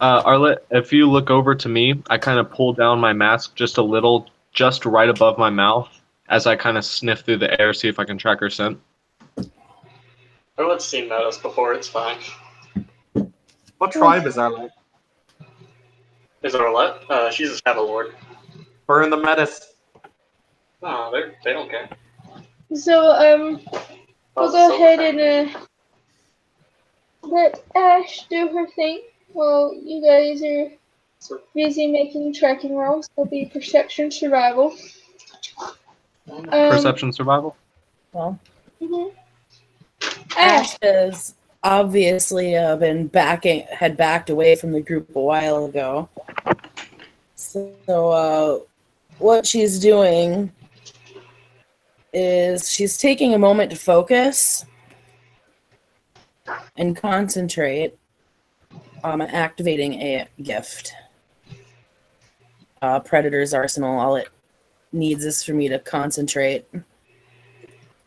Arlette, if you look over to me, I kind of pull down my mask just a little, just right above my mouth, as I kind of sniff through the air, see if I can track her scent. Arlette's seen Meadows before, it's fine. What tribe is Arlette? Is Arlette? She's a Shadow Lord. Burn the menace. No, they don't care. So, we'll go ahead and let Ash do her thing while you guys are busy making tracking rolls. It'll be perception survival. Perception survival? Well, Ash, Ash has obviously had backed away from the group a while ago. So what she's doing is she's taking a moment to focus and concentrate on activating a gift. Predator's Arsenal, all it needs is for me to concentrate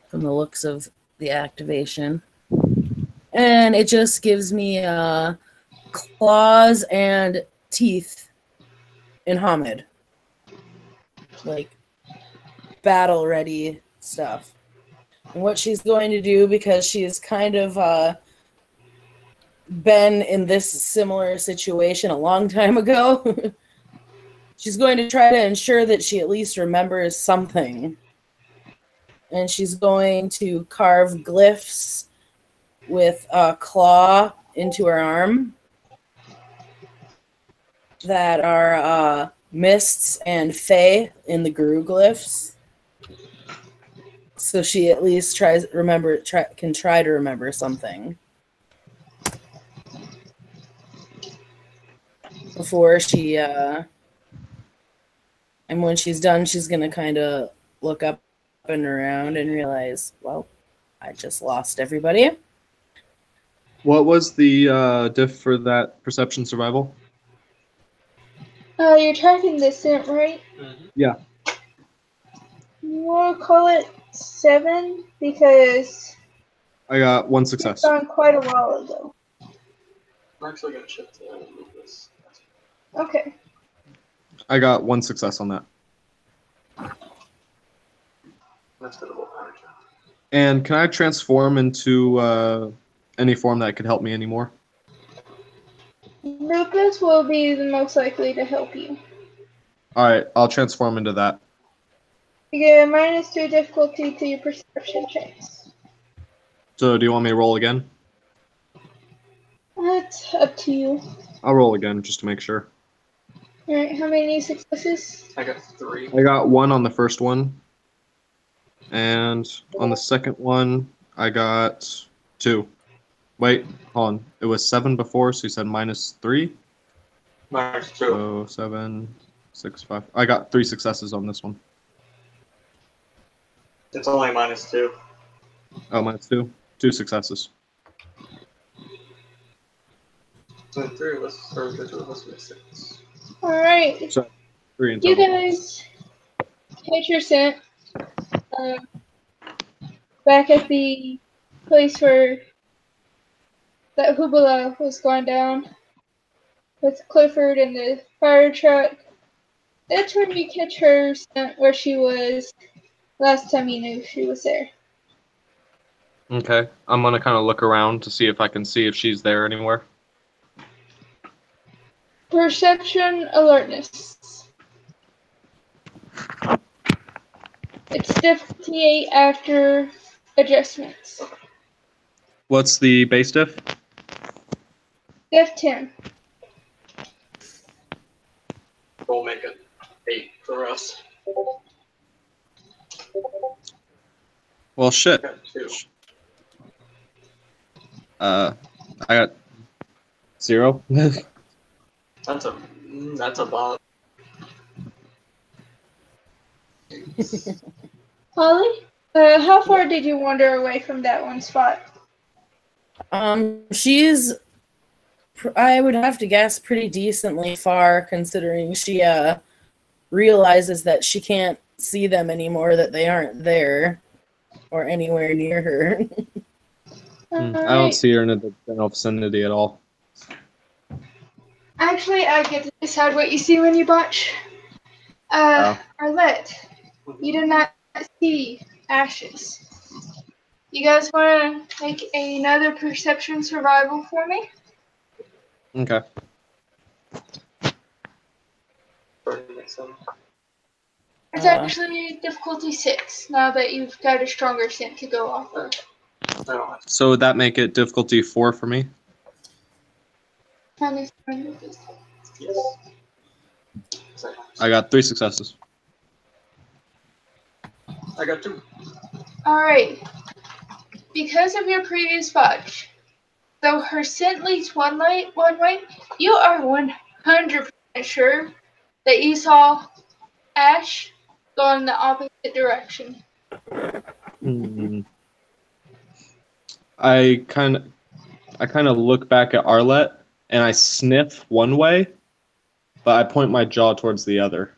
from the looks of the activation. And it just gives me claws and teeth in Hamid. Like battle ready stuff. And what she's going to do, because she's kind of been in this similar situation a long time ago, she's going to try to ensure that she at least remembers something. And she's going to carve glyphs with a claw into her arm that are mists and fae in the Guru glyphs. So she at least can try to remember something before she and when she's done, she's gonna kind of look up and around and realize, well, I just lost everybody. What was the diff for that perception survival? You're tracking distant, right? Yeah. You want to call it 7 because I got 1 it's success. gone quite a while ago. I'm actually going to shift to move this. Okay. I got 1 success on that. That's good. And can I transform into any form that could help me anymore? Lupus will be the most likely to help you. Alright, I'll transform into that. You get a -2 difficulty to your perception checks. So do you want me to roll again? That's up to you. I'll roll again just to make sure. Alright, how many successes? I got 3. I got 1 on the first one. And on the second one, I got 2. Wait, hold on. It was 7 before, so you said -3? -2. So 7, 6, 5. I got 3 successes on this one. It's only -2. Oh, -2. 2 successes. So 3 of us, or the 2 of us, make 6. Alright. So 3 in You total. guys hit your scent. Back at the place where that Hubala was going down with Clifford and the fire truck. That's when you catch her scent where she was last time you knew she was there. Okay. I'm going to kind of look around to see if I can see if she's there anywhere. Perception alertness. It's difficulty 8 after adjustments. What's the base diff? Diff 10. We'll make it 8 for us. Well, shit. Got 2. I got 0. That's a bot. Holly, how far did you wander away from that one spot? She's, I would have to guess, pretty decently far, considering she realizes that she can't see them anymore, that they aren't there or anywhere near her. I don't see her in the general vicinity at all. Actually, I get to decide what you see when you botch. Arlette, you do not see ashes. You guys want to make another perception survival for me? Okay. It's actually difficulty 6, now that you've got a stronger scent to go off of. So would that make it difficulty 4 for me? Yes. I got 3 successes. I got 2. Alright. Because of your previous botch, though her scent leads one way, you are 100% sure that you saw Ash go in the opposite direction. I kind of look back at Arlette and I sniff one way, but I point my jaw towards the other.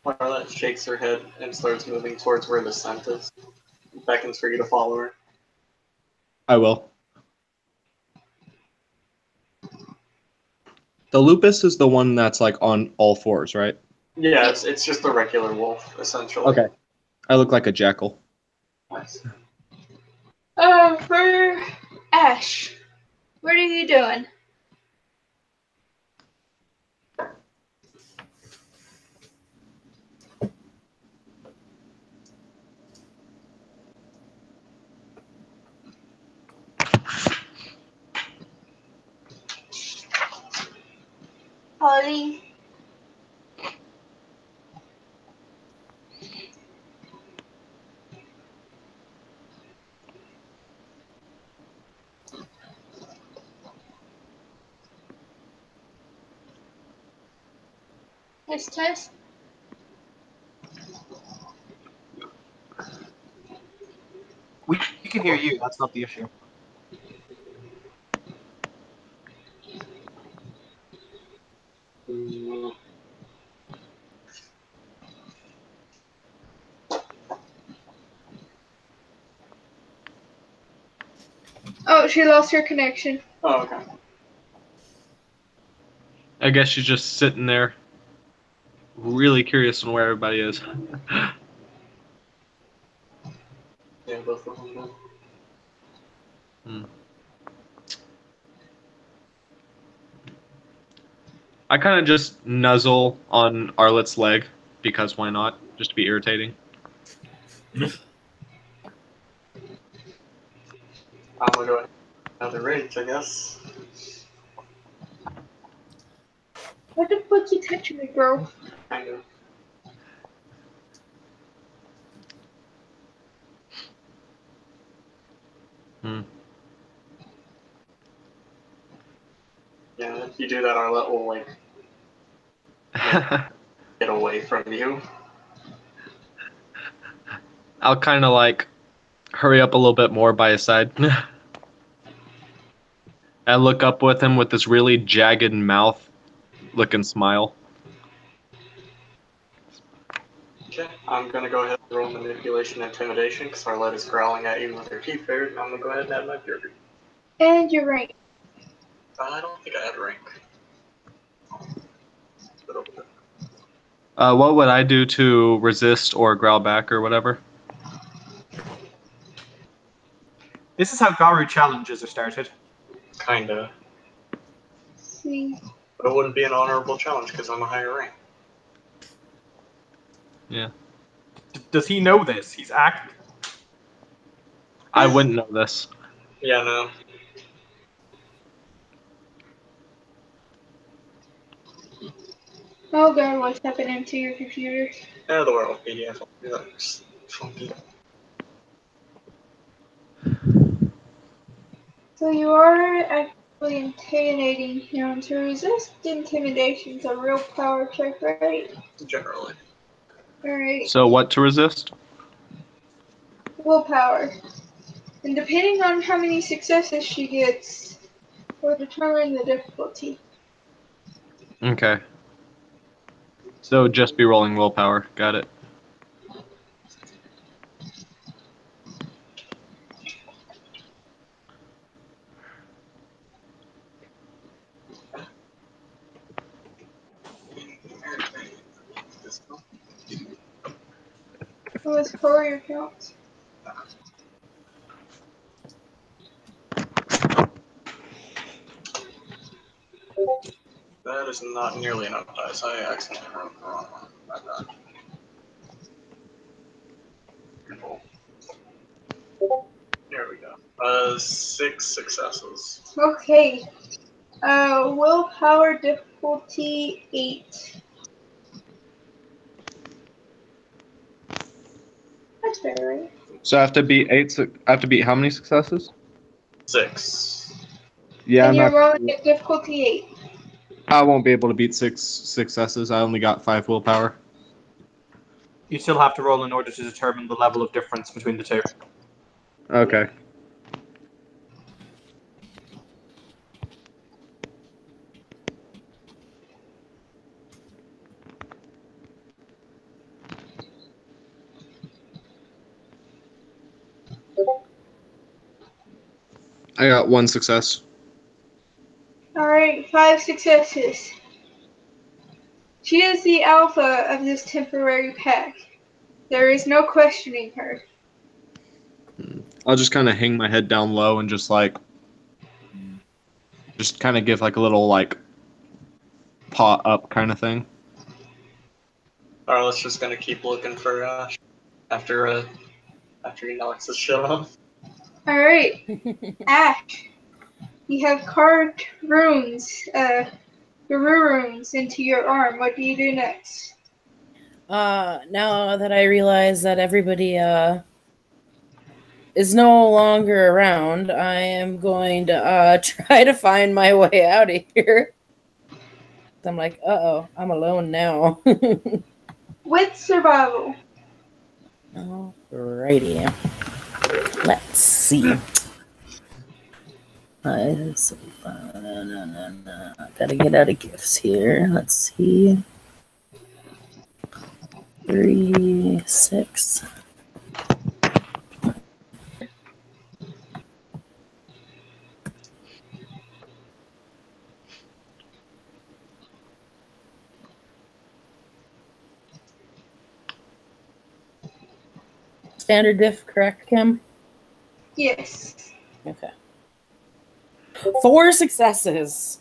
Arlette shakes her head and starts moving towards where the scent is. Beckons for you to follow her. I will. The lupus is the one that's like on all fours, right? Yeah, it's just a regular wolf, essentially. Okay. I look like a jackal. Nice. For Ash, what are you doing? Holly. Test. We can hear you. That's not the issue. Oh, she lost her connection. Oh, okay. I guess she's just sitting there, really curious on where everybody is. Yeah, both of them. I kind of just nuzzle on Arlette's leg, because why not? Just to be irritating. I'm gonna go ahead. Another rage, I guess. What the fuck you touching me, bro? Kind of. Yeah, if you do that, Arlette will, like, get away from you. I'll kind of like hurry up a little bit more by his side. I look up with him with this really jagged mouth looking smile. Okay, I'm gonna go ahead and roll manipulation and intimidation because Arlette is growling at you with her teeth bared, and I'm gonna go ahead and add my fury. And you're right. I don't think I have rank. What would I do to resist or growl back or whatever? This is how Garu challenges are started. Kinda. See. But it wouldn't be an honorable challenge because I'm a higher rank. Yeah. Does he know this? He's acting. I wouldn't know this. Yeah, no. Oh god, what's happening to your computer? Yeah, the world PDF. That's funky. So you are actually intimidating him. To resist intimidation is a real power check, right? Generally. Alright. So what to resist? Willpower. And depending on how many successes she gets, will determine the difficulty. Okay. So just be rolling willpower. Got it. Oh, it's courier counts. That is not nearly enough dice. I accidentally wrote the wrong one. My bad. Cool. Here we go. 6 successes. Okay. Willpower difficulty 8. That's better, right? So I have to beat I have to beat how many successes? 6. Yeah, And I'm you're not. rolling at difficulty 8. I won't be able to beat 6 successes. I only got 5 willpower. You still have to roll in order to determine the level of difference between the two. Okay. I got 1 success. Alright, 5 successes. She is the alpha of this temporary pack. There is no questioning her. I'll just kind of hang my head down low and just kind of give like a little like paw up kind of thing. Arlet's just gonna keep looking for after he knocks the shit off. Alright, Ash. You have carved runes, runes into your arm. What do you do next? Now that I realize that everybody is no longer around, I am going to try to find my way out of here. I'm like, uh-oh, I'm alone now. With survival. Alrighty. Let's see. Gotta get out of gifts here. Let's see. 3, 6. Standard diff, correct, Kim? Yes. Okay. 4 successes.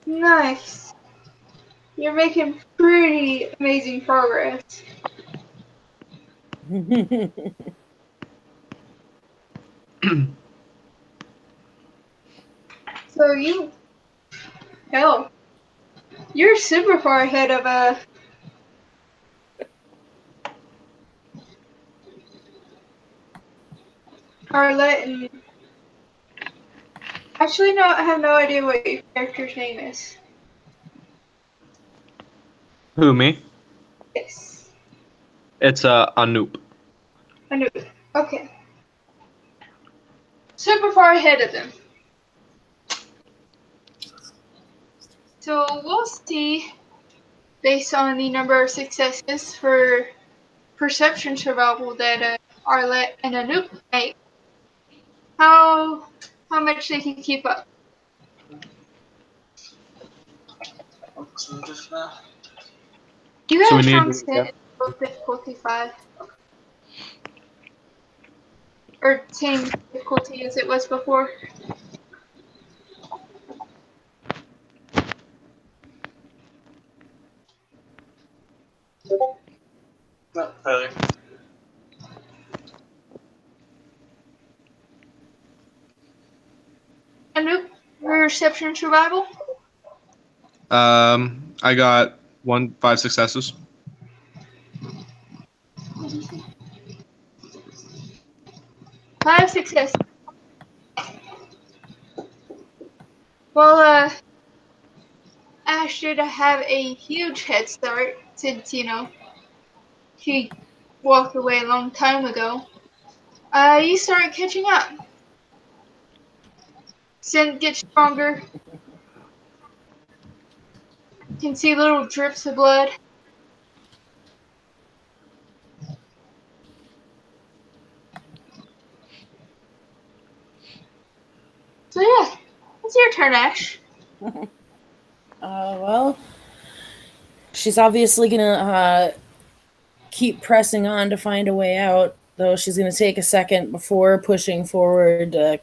Nice. You're making pretty amazing progress. So hell, you're super far ahead of Arlette and actually no, I have no idea what your character's name is. Who, me? Yes. It's Anoop. I knew it. Okay. Super far ahead of them. So we'll see, based on the number of successes for perception survival that Arlette and Anoop make, how much they can keep up. You So got we a need strong set of difficulty 5. Or same difficulty as it was before. No, failure. Anoop, perception survival. I got 5 successes. Five successes. Well, Ash did have a huge head start since, he walked away a long time ago. You start catching up. Scent gets stronger. You can see little drips of blood. So yeah, it's your turn, Ash. Well, she's obviously gonna keep pressing on to find a way out, though she's gonna take a second before pushing forward to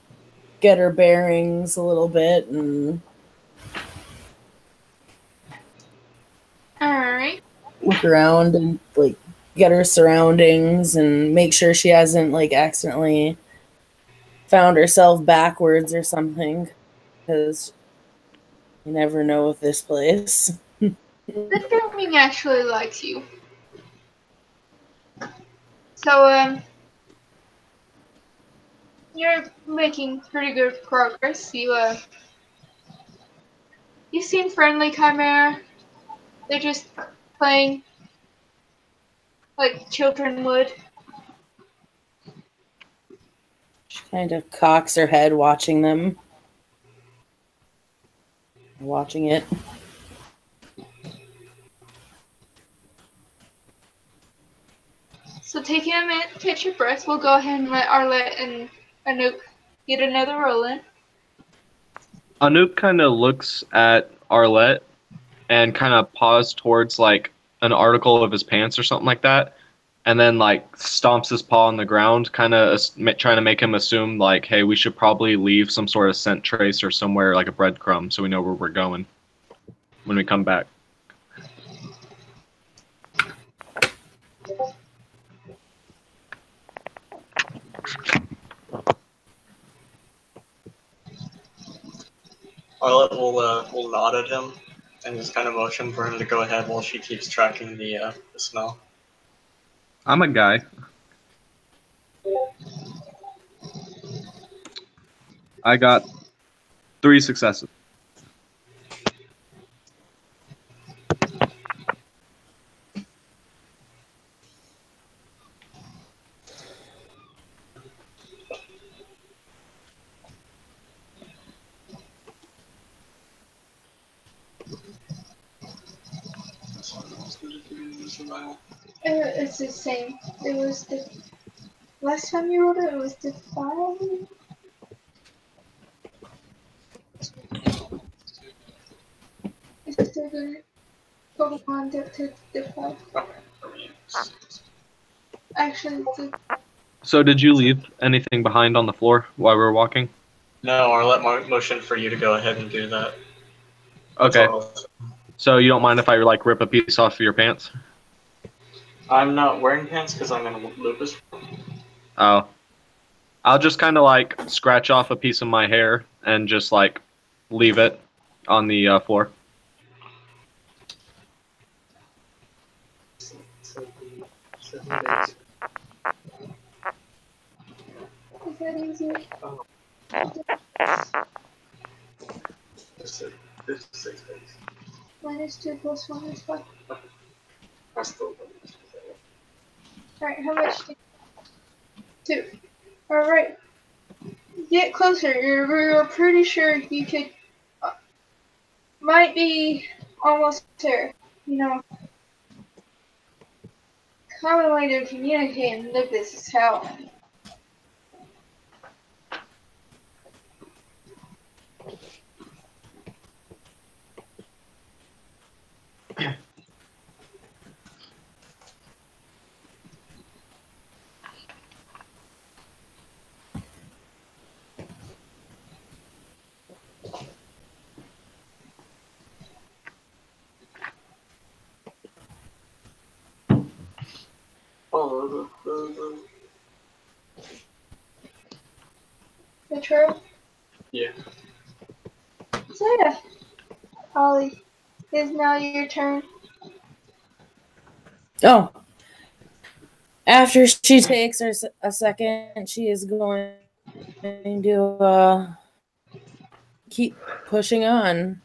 get her bearings a little bit and Alright. look around and like get her surroundings and make sure she hasn't like accidentally found herself backwards or something, because you never know with this place. The filming actually likes you. So, you're making pretty good progress. You've seen Friendly Chimera. They're just playing like children would. She kind of cocks her head watching them. Watching it. So taking a minute to catch your breath, we'll go ahead and let Arlette and Anouk get another roll in. Anoop kind of looks at Arlette and kind of paws towards like an article of his pants or something like that, and then like stomps his paw on the ground, kind of trying to make him assume like, hey, we should probably leave some sort of scent trace or somewhere like a breadcrumb so we know where we're going when we come back. Arlette will nod at him and just kind of motion for him to go ahead while she keeps tracking the smell. I'm a guy. I got 3 successes. It's the same. It was the last time you rolled it. It was the 5. It's still good. Pokemon to the 5. Actually, So did you leave anything behind on the floor while we were walking? No, Arlette motion for you to go ahead and do that. That's Okay. all. So you don't mind if I like rip a piece off of your pants? I'm not wearing pants because I'm in a lupus. Oh. I'll just kind of like scratch off a piece of my hair and just like leave it on the floor. is that easier? This is 6 days. -2 + 1 is 5. I still Alright, how much? 2. Alright. Get closer. You're pretty sure you could. Might be almost there. You know, common way to communicate and live this is how. The trail? Yeah. So yeah, Ollie, it's now your turn. Oh. After she takes her a second, she is going to keep pushing on.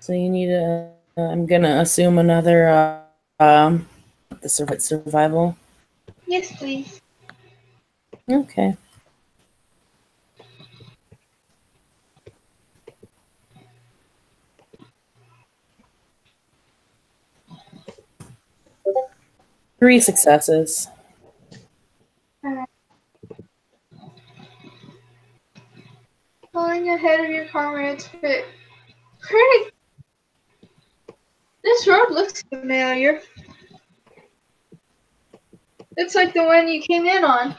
So you need a. I'm gonna assume another the survival. Yes, please. Okay. Three successes. Alright. Falling ahead of your comrades, but pretty. This road looks familiar. It's like the one you came in on.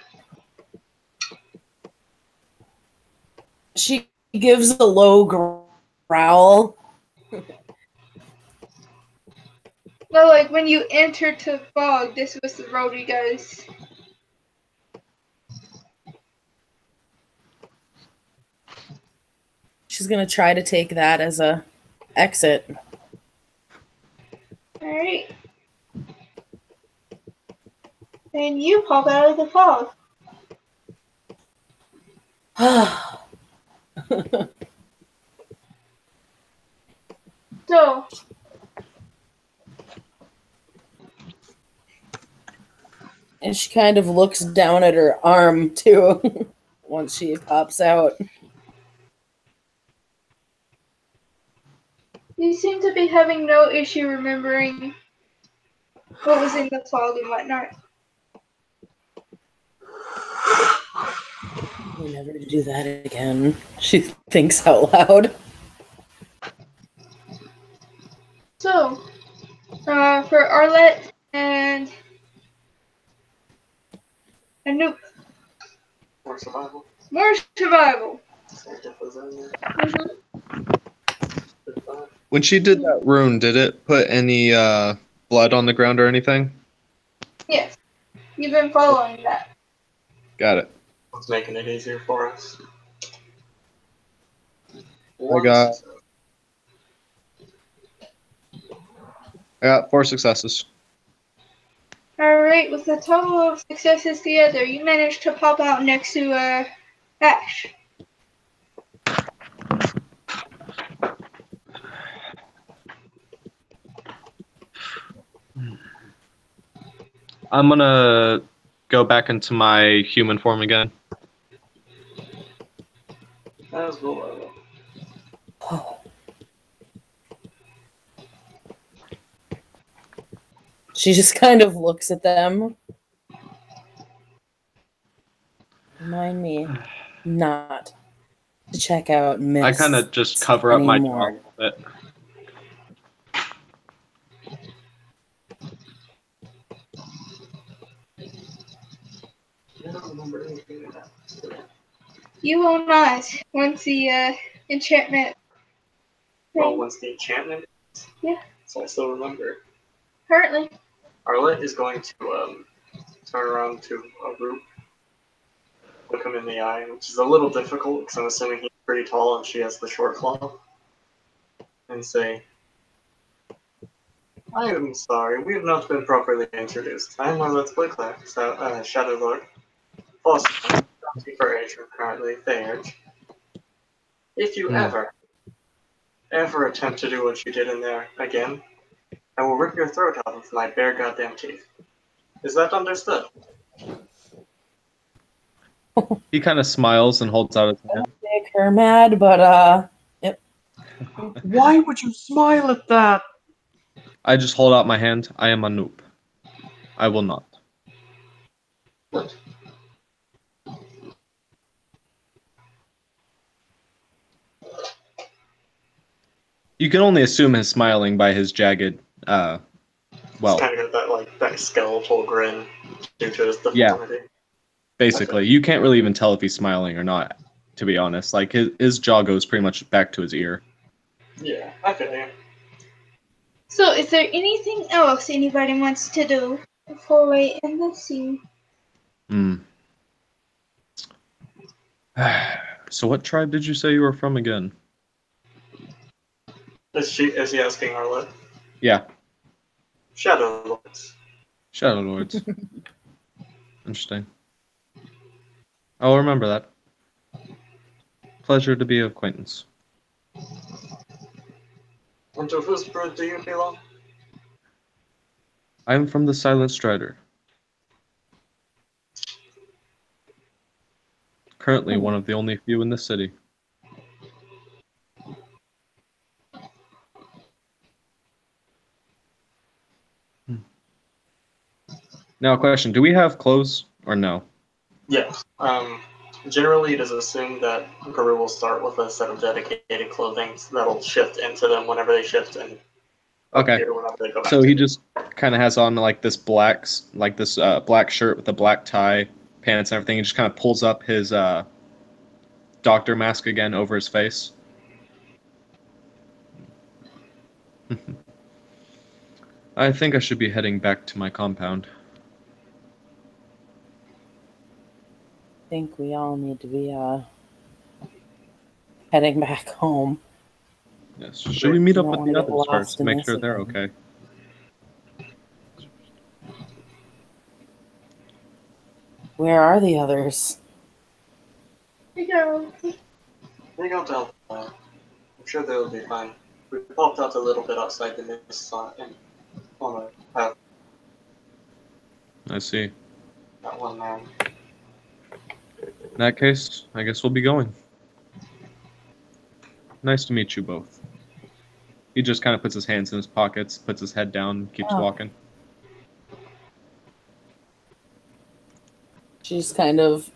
She gives a low growl. No, like when you entered to Fog, this was the road you guys. She's gonna try to take that as a exit. Alright. And you pop out of the fog. So, And she kind of looks down at her arm, too, once she pops out. You seem to be having no issue remembering what was in the fog and whatnot. We'll never do that again. She thinks out loud. So, for Arlette and Anoop, More survival. more survival. Mhm. When she did that rune, did it put any blood on the ground or anything? Yes, you've been following that. Got it. It's making it easier for us. I got 4 successes. Alright, with a total of successes together, you managed to pop out next to Ash. I'm gonna go back into my human form again. As below. Oh. She just kind of looks at them. Remind me not to check out Miss. I kind of just cover up my jaw a anymore. little bit. I don't remember anything about this. You will not once the enchantment. Well, once the enchantment. Yeah. So I still remember. Apparently. Arlette is going to turn around to a group, look him in the eye, which is a little difficult because I'm assuming he's pretty tall and she has the short claw, and say, I am sorry, we have not been properly introduced. I am Arlette's Blackclack, Shadow Lord. Foster, for Edge, currently Thayerge. If you ever attempt to do what you did in there again, I will rip your throat out with my bare goddamn teeth. Is that understood? He kind of smiles and holds out his hand. Make her mad, but yep. Why would you smile at that? I just hold out my hand. I am a noob. I will not. You can only assume he's smiling by his jagged, well, It's kind of got that skeletal grin due to his deformity. basically. You can't really even tell if he's smiling or not, to be honest. Like, his jaw goes pretty much back to his ear. Yeah, I feel you. So, is there anything else anybody wants to do before we end the scene? So what tribe did you say you were from again? Is he asking Arlette? Yeah. Shadow Lords. Shadow Lords. Interesting. I'll remember that. Pleasure to be acquaintance. And to whose brood do you belong? I'm from the Silent Strider. Currently one of the only few in the city. Now, a question: do we have clothes or no? Yes. Generally, it is assumed that Guru will start with a set of dedicated clothing that'll shift into them whenever they shift and Okay. appear whenever they go back So to he them. just kind of has on like this black shirt with a black tie, pants, and everything. He just kind of pulls up his doctor mask again over his face. I think I should be heading back to my compound. I think we all need to be heading back home. Yes. Should we meet I up don't with wanna the get others lost first to in make this sure they're again. okay? Where are the others? We go. They go down. I'm sure they'll be fine. We popped out a little bit outside the mist and on a path. I see. That one man. In that case, I guess we'll be going. Nice to meet you both. He just kind of puts his hands in his pockets, puts his head down, keeps Oh. walking. She just kind of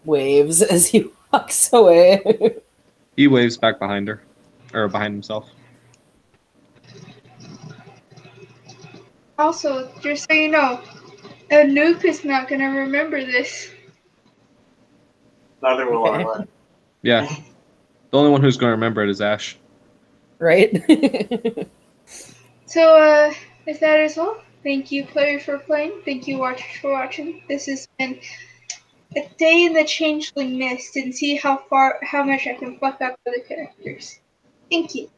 waves as he walks away. He waves back behind her, or behind himself. Also, just so you know, Anoop is not gonna remember this. Neither will Okay. Arla. Yeah. The only one who's going to remember it is Ash. Right? So, if that is all, thank you, players, for playing. Thank you, watchers, for watching. This has been a day in the Changeling Mist, and see how much I can fuck up other characters. Thank you.